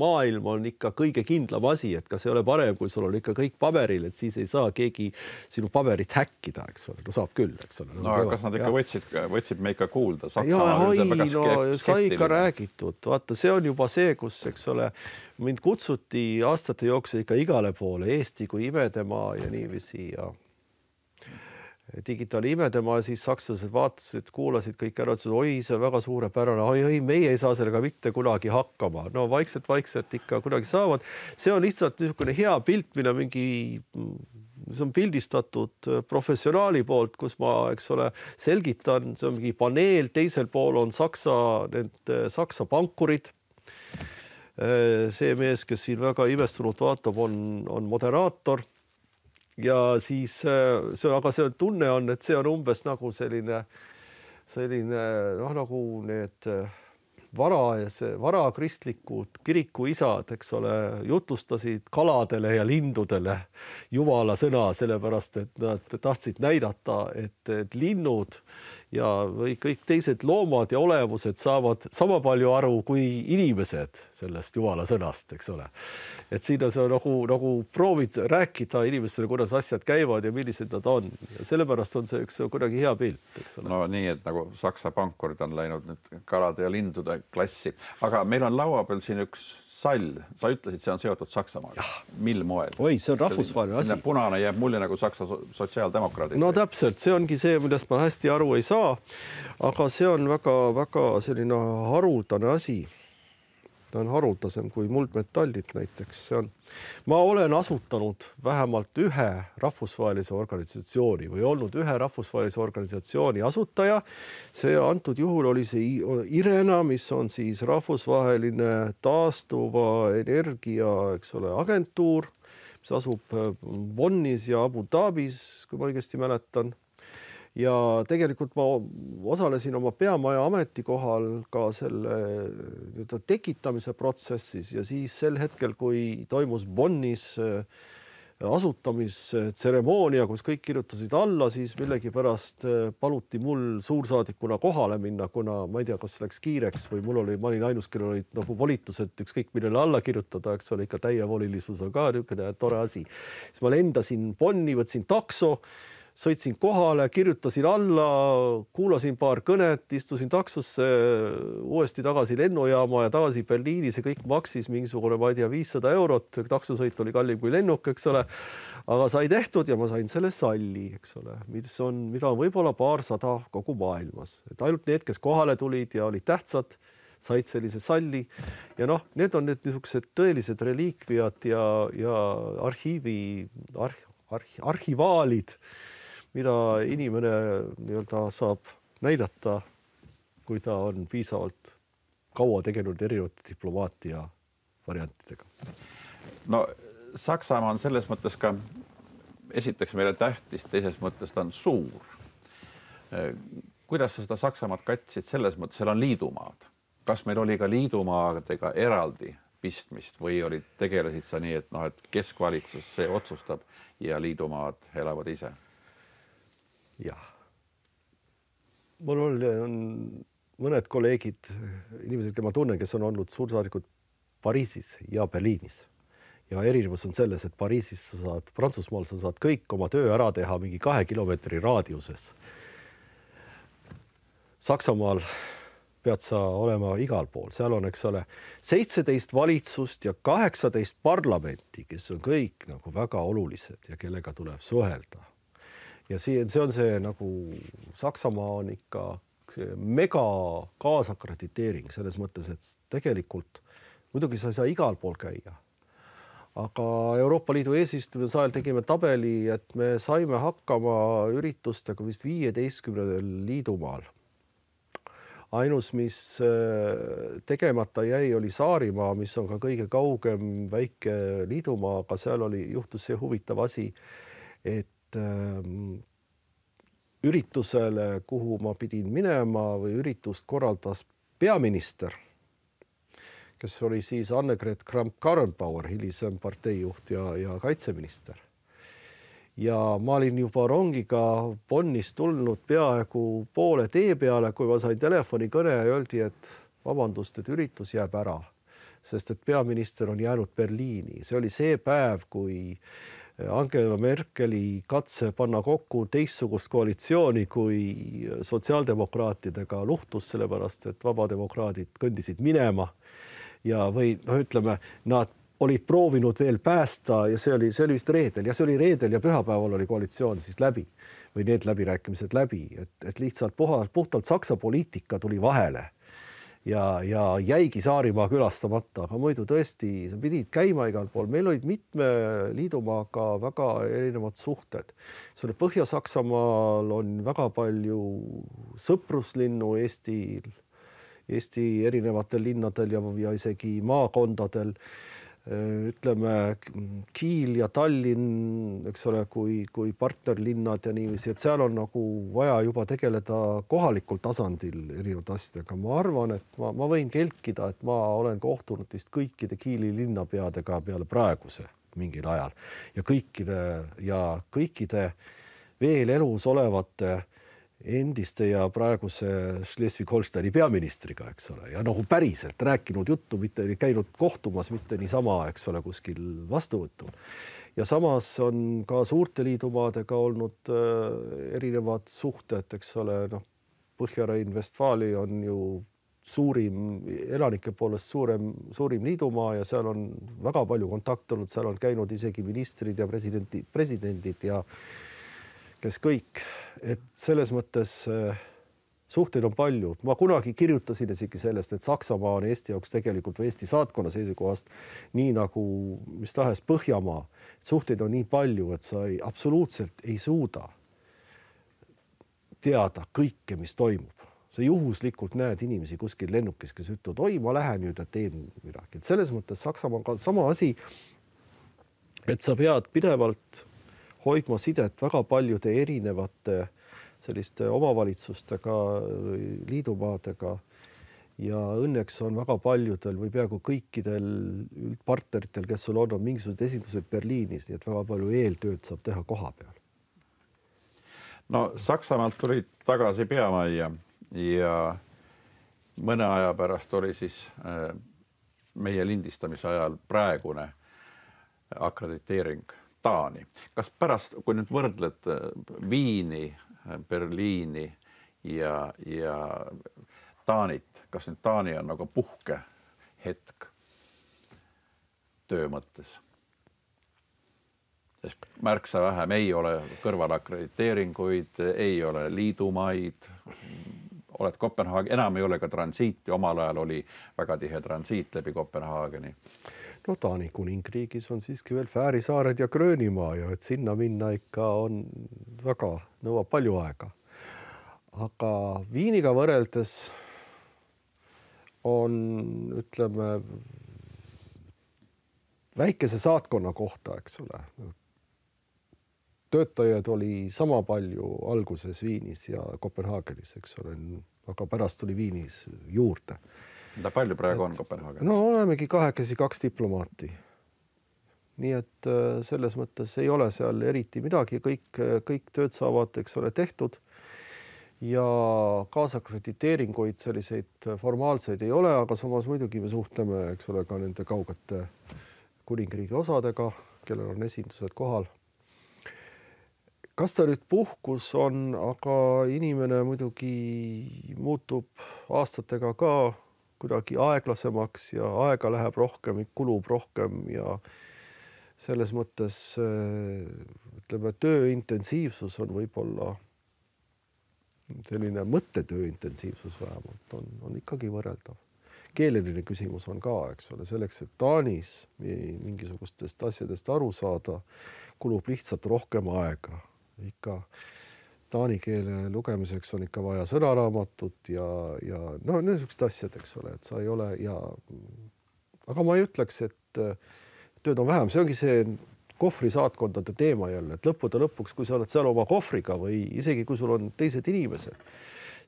B: maailm on ikka kõige kindlam asi, et kas ei ole parem, kui sul on ikka kõik paberil, et siis ei saa keegi sinu paberit häkkida, eks ole. No saab küll, eks ole.
A: No kas nad ikka võtsid me ikka kuulda?
B: Sai ikka räägitud. Vaata, see on juba see, kus, eks ole, mind kutsuti aastate jooksul ikka igale poole, Eesti kui imedemaa ja niiviisi ja digitaali imedemaa, siis sakslased vaatasid, kuulasid kõik ära, ütlesid, oi, see on väga suurepärane, oi, meie ei saa sellega mitte kunagi hakkama. No vaikselt ikka kunagi saavad. See on lihtsalt niisugune hea pilt, mille see on pildistatud professionaali poolt, kus ma, eks ole, selgitan, see on mingi paneel, teisel pool on Saksa pankurid. See mees, kes siin väga imestunud vaatab, on moderaator. Ja siis aga see tunne on, et see on umbes nagu selline nagu need varakristlikud kirikuisad, eks ole, jutlustasid kaladele ja lindudele Jumala sõna, sellepärast, et nad tahtsid näidata, et linnud ja või kõik teised loomad ja olevused saavad sama palju aru kui inimesed sellest Jumala sõnast, eks ole. Et siin on see nagu proovid rääkida inimestele, kuidas asjad käivad ja millised nad on. Ja sellepärast on see üks kuidagi hea pilt, eks ole.
A: No nii, et nagu Saksa pankurid on läinud nüüd kalade ja lindude klassi. Aga meil on laua peal siin üks sall. Sa ütlesid, see on seotud Saksamaaga. Mil moel?
B: Oi, see on rahvusvaheline asi.
A: Punane jääb mulje nagu Saksa sotsiaaldemokraadid.
B: No täpselt, see ongi see, millest ma hästi aru ei saa. Aga see on väga selline haruldane asi. Ta on haruldasem kui muldmetallid näiteks. Ma olen asutanud vähemalt ühe rahvusvahelise organisatsiooni või olnud ühe rahvusvahelise organisatsiooni asutaja. See antud juhul oli see IRENA, mis on siis rahvusvaheline taastuva energia, eks ole, agentuur, mis asub Bonnis ja Abu Dhabis, kui ma õigesti mäletan. Ja tegelikult ma osalesin oma peamaja ametikohal ka selle tekitamise protsessis ja siis sel hetkel, kui toimus Bonnis asutamisetseremoonia, kus kõik kirjutasid alla, siis millegipärast paluti mul suursaadikuna kohale minna, kuna ma ei tea, kas läks kiireks või ma olin ainus, kellel olid nagu volitused ükskõik millele alla kirjutada, eks ole, ikka täievolilisus on ka niisugune tore asi. Siis ma lendasin Bonni, võtsin takso, sõitsin kohale, kirjutasin alla, kuulasin paar kõnet, istusin taksosse uuesti tagasi lennujaama ja tagasi Berliini. See kõik maksis mingisugune, ma ei tea, 500 €. Taksosõit oli kallim kui lennuk, eks ole. Aga sai tehtud ja ma sain selle salli, eks ole, mida on võib-olla paarsada kogu maailmas. Et ainult need, kes kohale tulid ja olid tähtsad, said sellise salli. Ja noh, need on need niisugused tõelised reliikviad ja arhivaalid, mida inimene nii-öelda saab näidata, kui ta on piisavalt kaua tegelenud erinevate diplomaatia variantidega.
A: No Saksamaa on selles mõttes ka esiteks meile tähtis, teises mõttes ta on suur. Kuidas sa seda Saksamaad katsid selles mõttes, seal on liidumaad. Kas meil oli ka liidumaadega eraldi pistmist või tegelesid sa nii, et keskvalitsus see otsustab ja liidumaad elavad ise?
B: Jah. Mul on mõned kolleegid, inimesed, kes ma tunnen, kes on olnud suursaadikud Pariisis ja Berliinis. Ja erinevus on selles, et Pariisis Prantsusmaal sa saad kõik oma töö ära teha mingi 2 kilomeetri raadiuses. Saksamaal pead sa olema igal pool. Seal on, eks ole, 17 valitsust ja 18 parlamenti, kes on kõik nagu väga olulised ja kellega tuleb suhelda. Ja see on see nagu Saksamaa on ikka mega kaasakrediteering selles mõttes, et tegelikult muidugi sa ei saa igal pool käia. Aga Euroopa Liidu eesistumise ajal tegime tabeli, et me saime hakkama üritustega vist 15 liidumaal. Ainus, mis tegemata jäi, oli Saarimaa, mis on ka kõige kaugem väike liidumaa, aga seal juhtus see huvitav asi, et üritusele, kuhu ma pidin minema või üritust korraldas peaminister, kes oli siis Annegret Kramp-Karrenbauer, hilisem parteijuht ja kaitseminister. Ja ma olin juba rongiga Bonnist tulnud peaaegu poole tee peale, kui ma sain telefonikõne ja öeldi, et vabandust, et üritus jääb ära, sest et peaminister on jäänud Berliini. See oli see päev, kui Angela Merkeli katse panna kokku teistsugust koalitsiooni kui sotsiaaldemokraatidega luhtus, sellepärast et vabademokraadid kõndisid minema ja ütleme, nad olid proovinud veel päästa ja see oli vist reedel ja see oli reedel ja pühapäeval oli koalitsioon siis läbi või need läbirääkimised läbi, et lihtsalt puhtalt Saksa poliitika tuli vahele. Ja jäigi Saarimaa külastamata, aga muidu tõesti, sa pidid käima igal pool. Meil olid mitme liidumaaga väga erinevad suhted. Põhja-Saksamaal on väga palju sõpruslinnu Eesti erinevatel linnadel ja isegi maakondadel. Ütleme, Kiil ja Tallinn, eks ole, kui partnerlinnad ja niiviisi, et seal on nagu vaja juba tegeleda kohalikul tasandil erinevate asjadega. Ma arvan, et ma võin kelkida, et ma olen kohtunud vist kõikide Kiili linnapeadega peale praeguse mingil ajal ja kõikide veel elus olevate endiste ja praeguse Schleswig-Holsteini peaministriga, eks ole, ja nagu päriselt rääkinud juttu, mitte käinud kohtumas, mitte niisama, eks ole, kuskil vastuvõtul. Ja samas on ka suurte liidumaadega olnud erinevad suhted, eks ole, Põhja-Rhein-Vestfaali on ju elanike poolest suurim liidumaa ja seal on väga palju kontakte olnud, seal on käinud isegi ministrid ja presidendid ja kes kõik, et selles mõttes suhteid on palju. Ma kunagi kirjutasin isegi sellest, et Saksamaa on Eesti jaoks tegelikult või Eesti saatkonna seisukohast nii nagu mis tahes Põhjamaa. Suhteid on nii palju, et sa absoluutselt ei suuda teada kõike, mis toimub. Sa juhuslikult näed inimesi kuskil lennukis, kes ütlevad, oi, ma lähen nüüd ja teen midagi. Et selles mõttes Saksamaa on sama asi, et sa pead pidevalt hoidma sidet väga paljude erinevate selliste omavalitsustega, liidumaadega ja õnneks on väga paljudel või peaaegu kõikidel partneritel, kes sul on mingisugused esindused Berliinis, nii et väga palju eeltööd saab teha koha peal.
A: No Saksamaalt tulid tagasi peamajja ja mõne aja pärast oli siis meie lindistamise ajal praegune akrediteering Taani. Kas pärast, kui nüüd võrdled Viini, Berliini ja Taanit, kas nüüd Taani on nagu puhkehetk töö mõttes? Sest märksa vähem ei ole kõrval akrediteeringuid, ei ole liidumaid, oled Kopenhaagen, enam ei ole ka transiiti, omal ajal oli väga tihe transiit läbi Kopenhaageni.
B: No Taani kuningriigis on siiski veel Fääri saared ja Gröönimaa ja et sinna minna ikka on väga, nõuab palju aega. Aga Viiniga võrreldes on, ütleme, väikese saatkonna kohta, eks ole. Töötajaid oli sama palju alguses Viinis ja Kopenhaagenis, eks ole, aga pärast tuli Viinis juurde.
A: Mida palju praegu on Kopenhaagenis?
B: No olemegi 2 diplomaati. Nii et selles mõttes ei ole seal eriti midagi, kõik tööd saavad, eks ole, tehtud ja kaasakrediteeringuid selliseid formaalseid ei ole, aga samas muidugi me suhtleme, eks ole, ka nende kaugete kuningriigi osadega, kellel on esindused kohal. Kas ta nüüd puhkus on, aga inimene muidugi muutub aastatega ka kuidagi aeglasemaks ja aega läheb rohkem, kulub rohkem ja selles mõttes ütleme, töö intensiivsus on võib-olla selline mõttetöö intensiivsus vähemalt on ikkagi võrreldav. Keeleline küsimus on ka, eks ole, selleks, et Taanis mingisugustest asjadest aru saada, kulub lihtsalt rohkem aega. Ikka taani keele lugemiseks on ikka vaja sõnaraamatut ja no niisugused asjad, eks ole, et sa ei ole aga ma ei ütleks, et tööd on vähem. See ongi see kohvrisaatkondade teema jälle, et lõpuks, kui sa oled seal oma kohvriga või isegi kui sul on teised inimesed,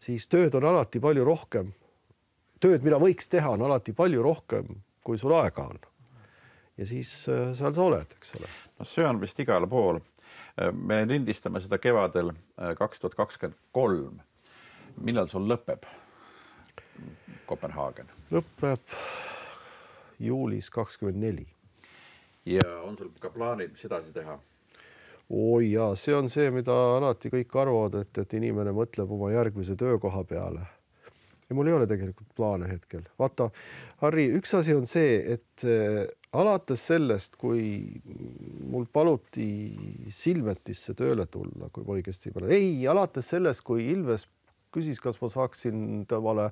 B: siis tööd on alati palju rohkem. Tööd, mida võiks teha, on alati palju rohkem, kui sul aega on. Ja siis seal sa oled, eks ole.
A: No see on vist igal pool. Me lindistame seda kevadel 2023. Millal sul lõpeb Kopenhaagen?
B: Lõpeb juulis 24.
A: Ja on sul ka plaanid, mis edasi teha?
B: Oi jaa, see on see, mida alati kõik arvavad, et inimene mõtleb oma järgmise töökoha peale. Ja mul ei ole tegelikult plaane hetkel. Vaata, Harri, üks asi on see, et alates sellest, kui mul paluti Silmetisse tööle tulla, kui ma õigesti alates sellest, kui Ilves küsis, kas ma saaksin temale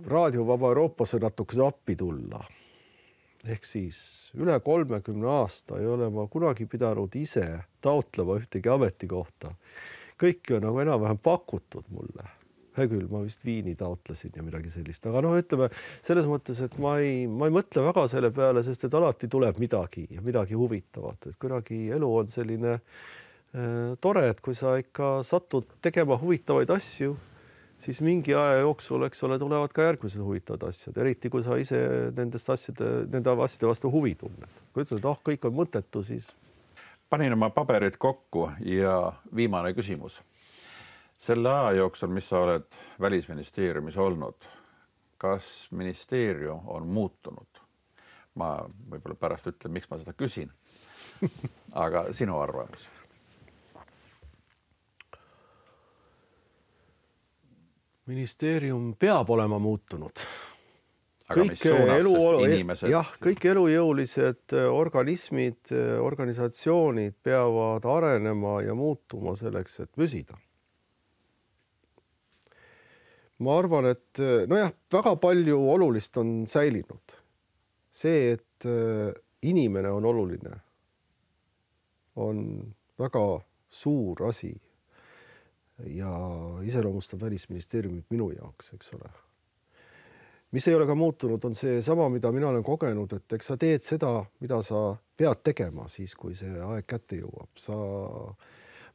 B: Raadio Vaba Euroopasse natukese appi tulla. Ehk siis üle 30 aasta ei ole ma kunagi pidanud ise taotlema ühtegi ametikohta. Kõik on nagu enam-vähem pakutud mulle. Küll ma vist Viini taotlesin ja midagi sellist, aga ütleme selles mõttes, et ma ei mõtle väga selle peale, sest et alati tuleb midagi ja midagi huvitavat, et kuidagi elu on selline tore, et kui sa ikka satud tegema huvitavaid asju, siis mingi aja jooksul, eks ole, tulevad ka järgmised huvitavad asjad, eriti kui sa ise nende asjade vastu huvi tunned. Kui ütled, kõik on mõttetu, siis...
A: Panin oma paberid kokku ja viimane küsimus. Selle aja jooksul, mis sa oled Välisministeeriumis olnud, kas ministeerium on muutunud? Ma võib-olla pärast ütlen, miks ma seda küsin, aga sinu arvamus?
B: Ministeerium peab olema muutunud.
A: Aga mis suunas inimesed?
B: Jah, kõik elujõulised organismid, organisatsioonid peavad arenema ja muutuma selleks, et püsida. Ma arvan, et väga palju olulist on säilinud. See, et inimene on oluline, on väga suur asi ja iseloomustab Välisministeeriumit minu jaoks, eks ole. Mis ei ole ka muutunud, on see sama, mida mina olen kogenud, et eks sa teed seda, mida sa pead tegema siis, kui see aeg kätte jõuab.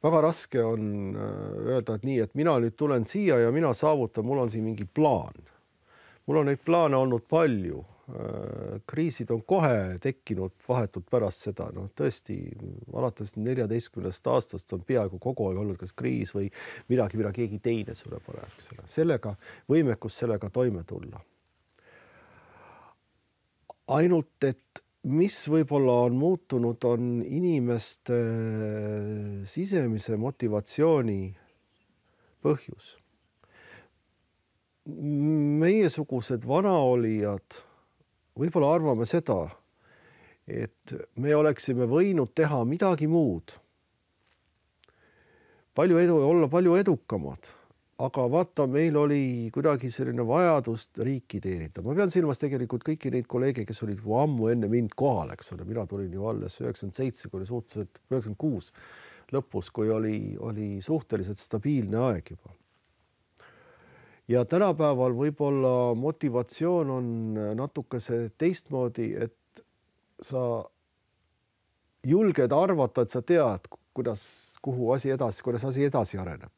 B: Väga raske on öelda, et nii, et mina nüüd tulen siia ja mina saavutan, mul on siin mingi plaan. Mul on neid plaane olnud palju. Kriisid on kohe tekkinud vahetult pärast seda. Tõesti, alates 14 aastast on peaaegu kogu aeg olnud kas kriis või midagi, mida keegi teine sulle paneb. Võimekus sellega toime tulla. Ainult, et mis võib-olla on muutunud, on inimeste sisemise motivatsiooni põhjus. Meiesugused vanaolijad võib-olla arvame seda, et me oleksime võinud teha midagi muud. Olla palju edukamad, aga vaata, meil oli kuidagi selline vajadust riiki teenida. Ma pean silmas tegelikult kõiki neid kolleege, kes olid ammu enne mind kohal, eks ole. Mina tulin ju alles 97, kui oli suhteliselt 96 lõpus, kui oli suhteliselt stabiilne aeg juba. Ja tänapäeval võib-olla motivatsioon on natuke see teistmoodi, et sa julged arvata, et sa tead, kuidas asi edasi areneb.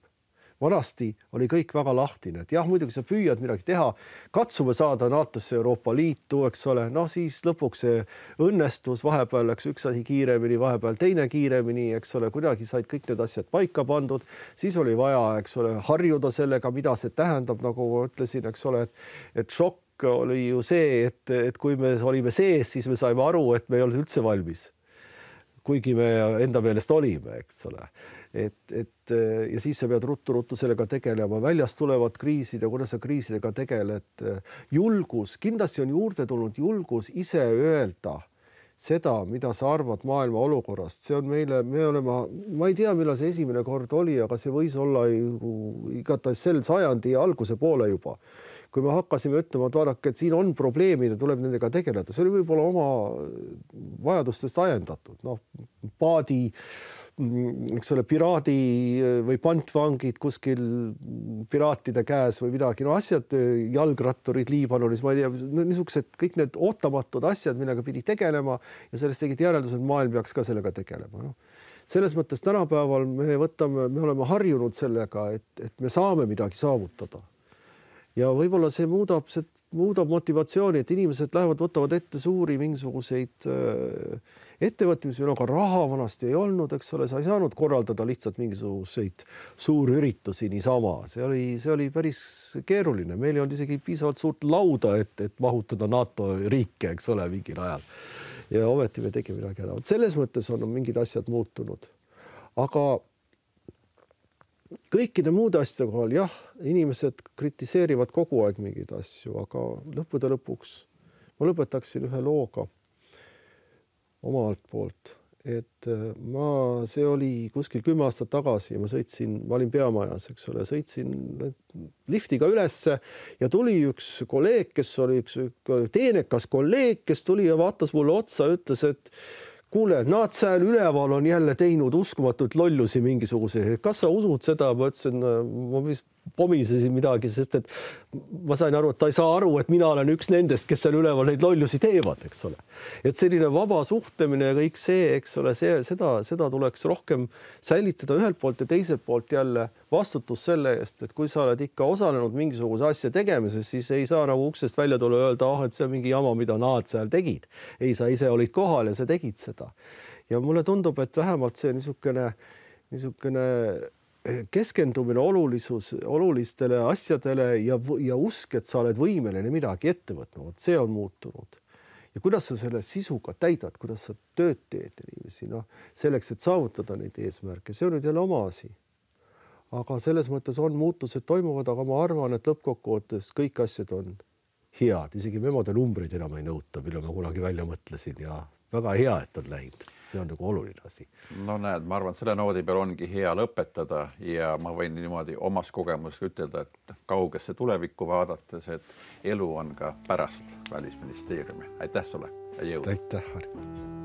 B: Vanasti oli kõik väga lahtine, et jah, muidugi sa püüad midagi teha, katsume saada NATO-sse Euroopa Liitu, eks ole, siis lõpuks see õnnestus, vahepeal läks üks asi kiiremini, vahepeal teine kiiremini, eks ole, kuidagi said kõik need asjad paika pandud, siis oli vaja, eks ole, harjuda sellega, mida see tähendab, nagu ütlesin, eks ole, et šokk oli ju see, et kui me olime sees, siis me saime aru, et me ei olnud üldse valmis. Kuigi me enda meelest olime, eks ole. Ja siis sa pead ruttu sellega tegelema. Väljas tulevad kriisid ja kuidas sa kriisidega tegeled. Julgus, kindlasti on juurde tulnud julgus ise öelda seda, mida sa arvad maailma olukorrast. See on meile, ma ei tea, millal see esimene kord oli, aga see võis olla igatahes sel sajandi alguse poole juba. Kui me hakkasime ütlema, et vaadake, et siin on probleemid ja tuleb nendega tegeleda, see oli võib-olla oma vajadustest ajendatud. Paadi, eks ole, piraadi või pantvangid kuskil piraatide käes või midagi. Asjad, jalgratturid Liibanonis, ma ei tea, niisugused kõik need ootamatud asjad, millega pidi tegelema ja sellest tegid järeldused, maailm peaks ka sellega tegelema. Selles mõttes tänapäeval me oleme harjunud sellega, et me saame midagi saavutada. Ja võib-olla see muudab motivatsiooni, et inimesed võtavad ette suuri mingisuguseid ettevõtmisi, aga raha vanasti ei olnud, eks ole, sa ei saanud korraldada lihtsalt mingisuguseid suurüritusi niisama. See oli päris keeruline. Meil ei olnud isegi piisavalt suurt lauda, et mahutada NATO riike, eks ole, mingil ajal. Ja ometi me tegime midagi ära. Selles mõttes on mingid asjad muutunud. Aga kõikide muude asjade kohal, jah, inimesed kritiseerivad kogu aeg mingeid asju, aga lõppude lõpuks ma lõpetaksin ühe looga omalt poolt, et see oli kuskil 10 aastat tagasi ja ma olin peamajas, eks ole, sõitsin liftiga ülesse ja tuli üks kolleeg, kes oli üks teenekas kolleeg, kes tuli ja vaatas mulle otsa ja ütles, et kuule, nad seal üleval on jälle teinud uskumatult lollusi mingisuguse. Kas sa usud seda? Ma ütlesin, ma vist pomisesin midagi, sest et ma sain aru, et ta ei saa aru, et mina olen üks nendest, kes seal üleval neid lollusi teevad, eks ole. Et selline vaba suhtlemine ja kõik see, eks ole, seda tuleks rohkem säilitada ühelt poolt ja teiselt poolt jälle vastutus selle eest, et kui sa oled ikka osalenud mingisuguse asja tegemises, siis ei saa nagu uksest välja tulla ja öelda, et see on mingi jama, mida nad seal tegid. Ei, sa ise olid kohal ja sa tegid seda. Ja mulle tundub, et vähemalt see niisugune keskendumine olulistele asjadele ja usk, et sa oled võimeline midagi ette võtma. See on muutunud. Ja kuidas sa selle sisuga täidad, kuidas sa tööd teed inimesi, selleks, et saavutada neid eesmärke. See on nüüd jälle oma asi. Aga selles mõttes on muutused toimuvad, aga ma arvan, et lõppkokkuvõttes kõik asjad on head. Isegi memode numbrid enam ei nõuta, mille ma kunagi välja mõtlesin ja väga hea, et on läinud. See on nagu oluline asi.
A: No näed, ma arvan, et selle noodi peal ongi hea lõpetada ja ma võin niimoodi omast kogemusest ütelda, et kaugesse tulevikku vaadates, et elu on ka pärast Välisministeeriumi. Aitäh sulle ja jõudu.
B: Aitäh, Harri.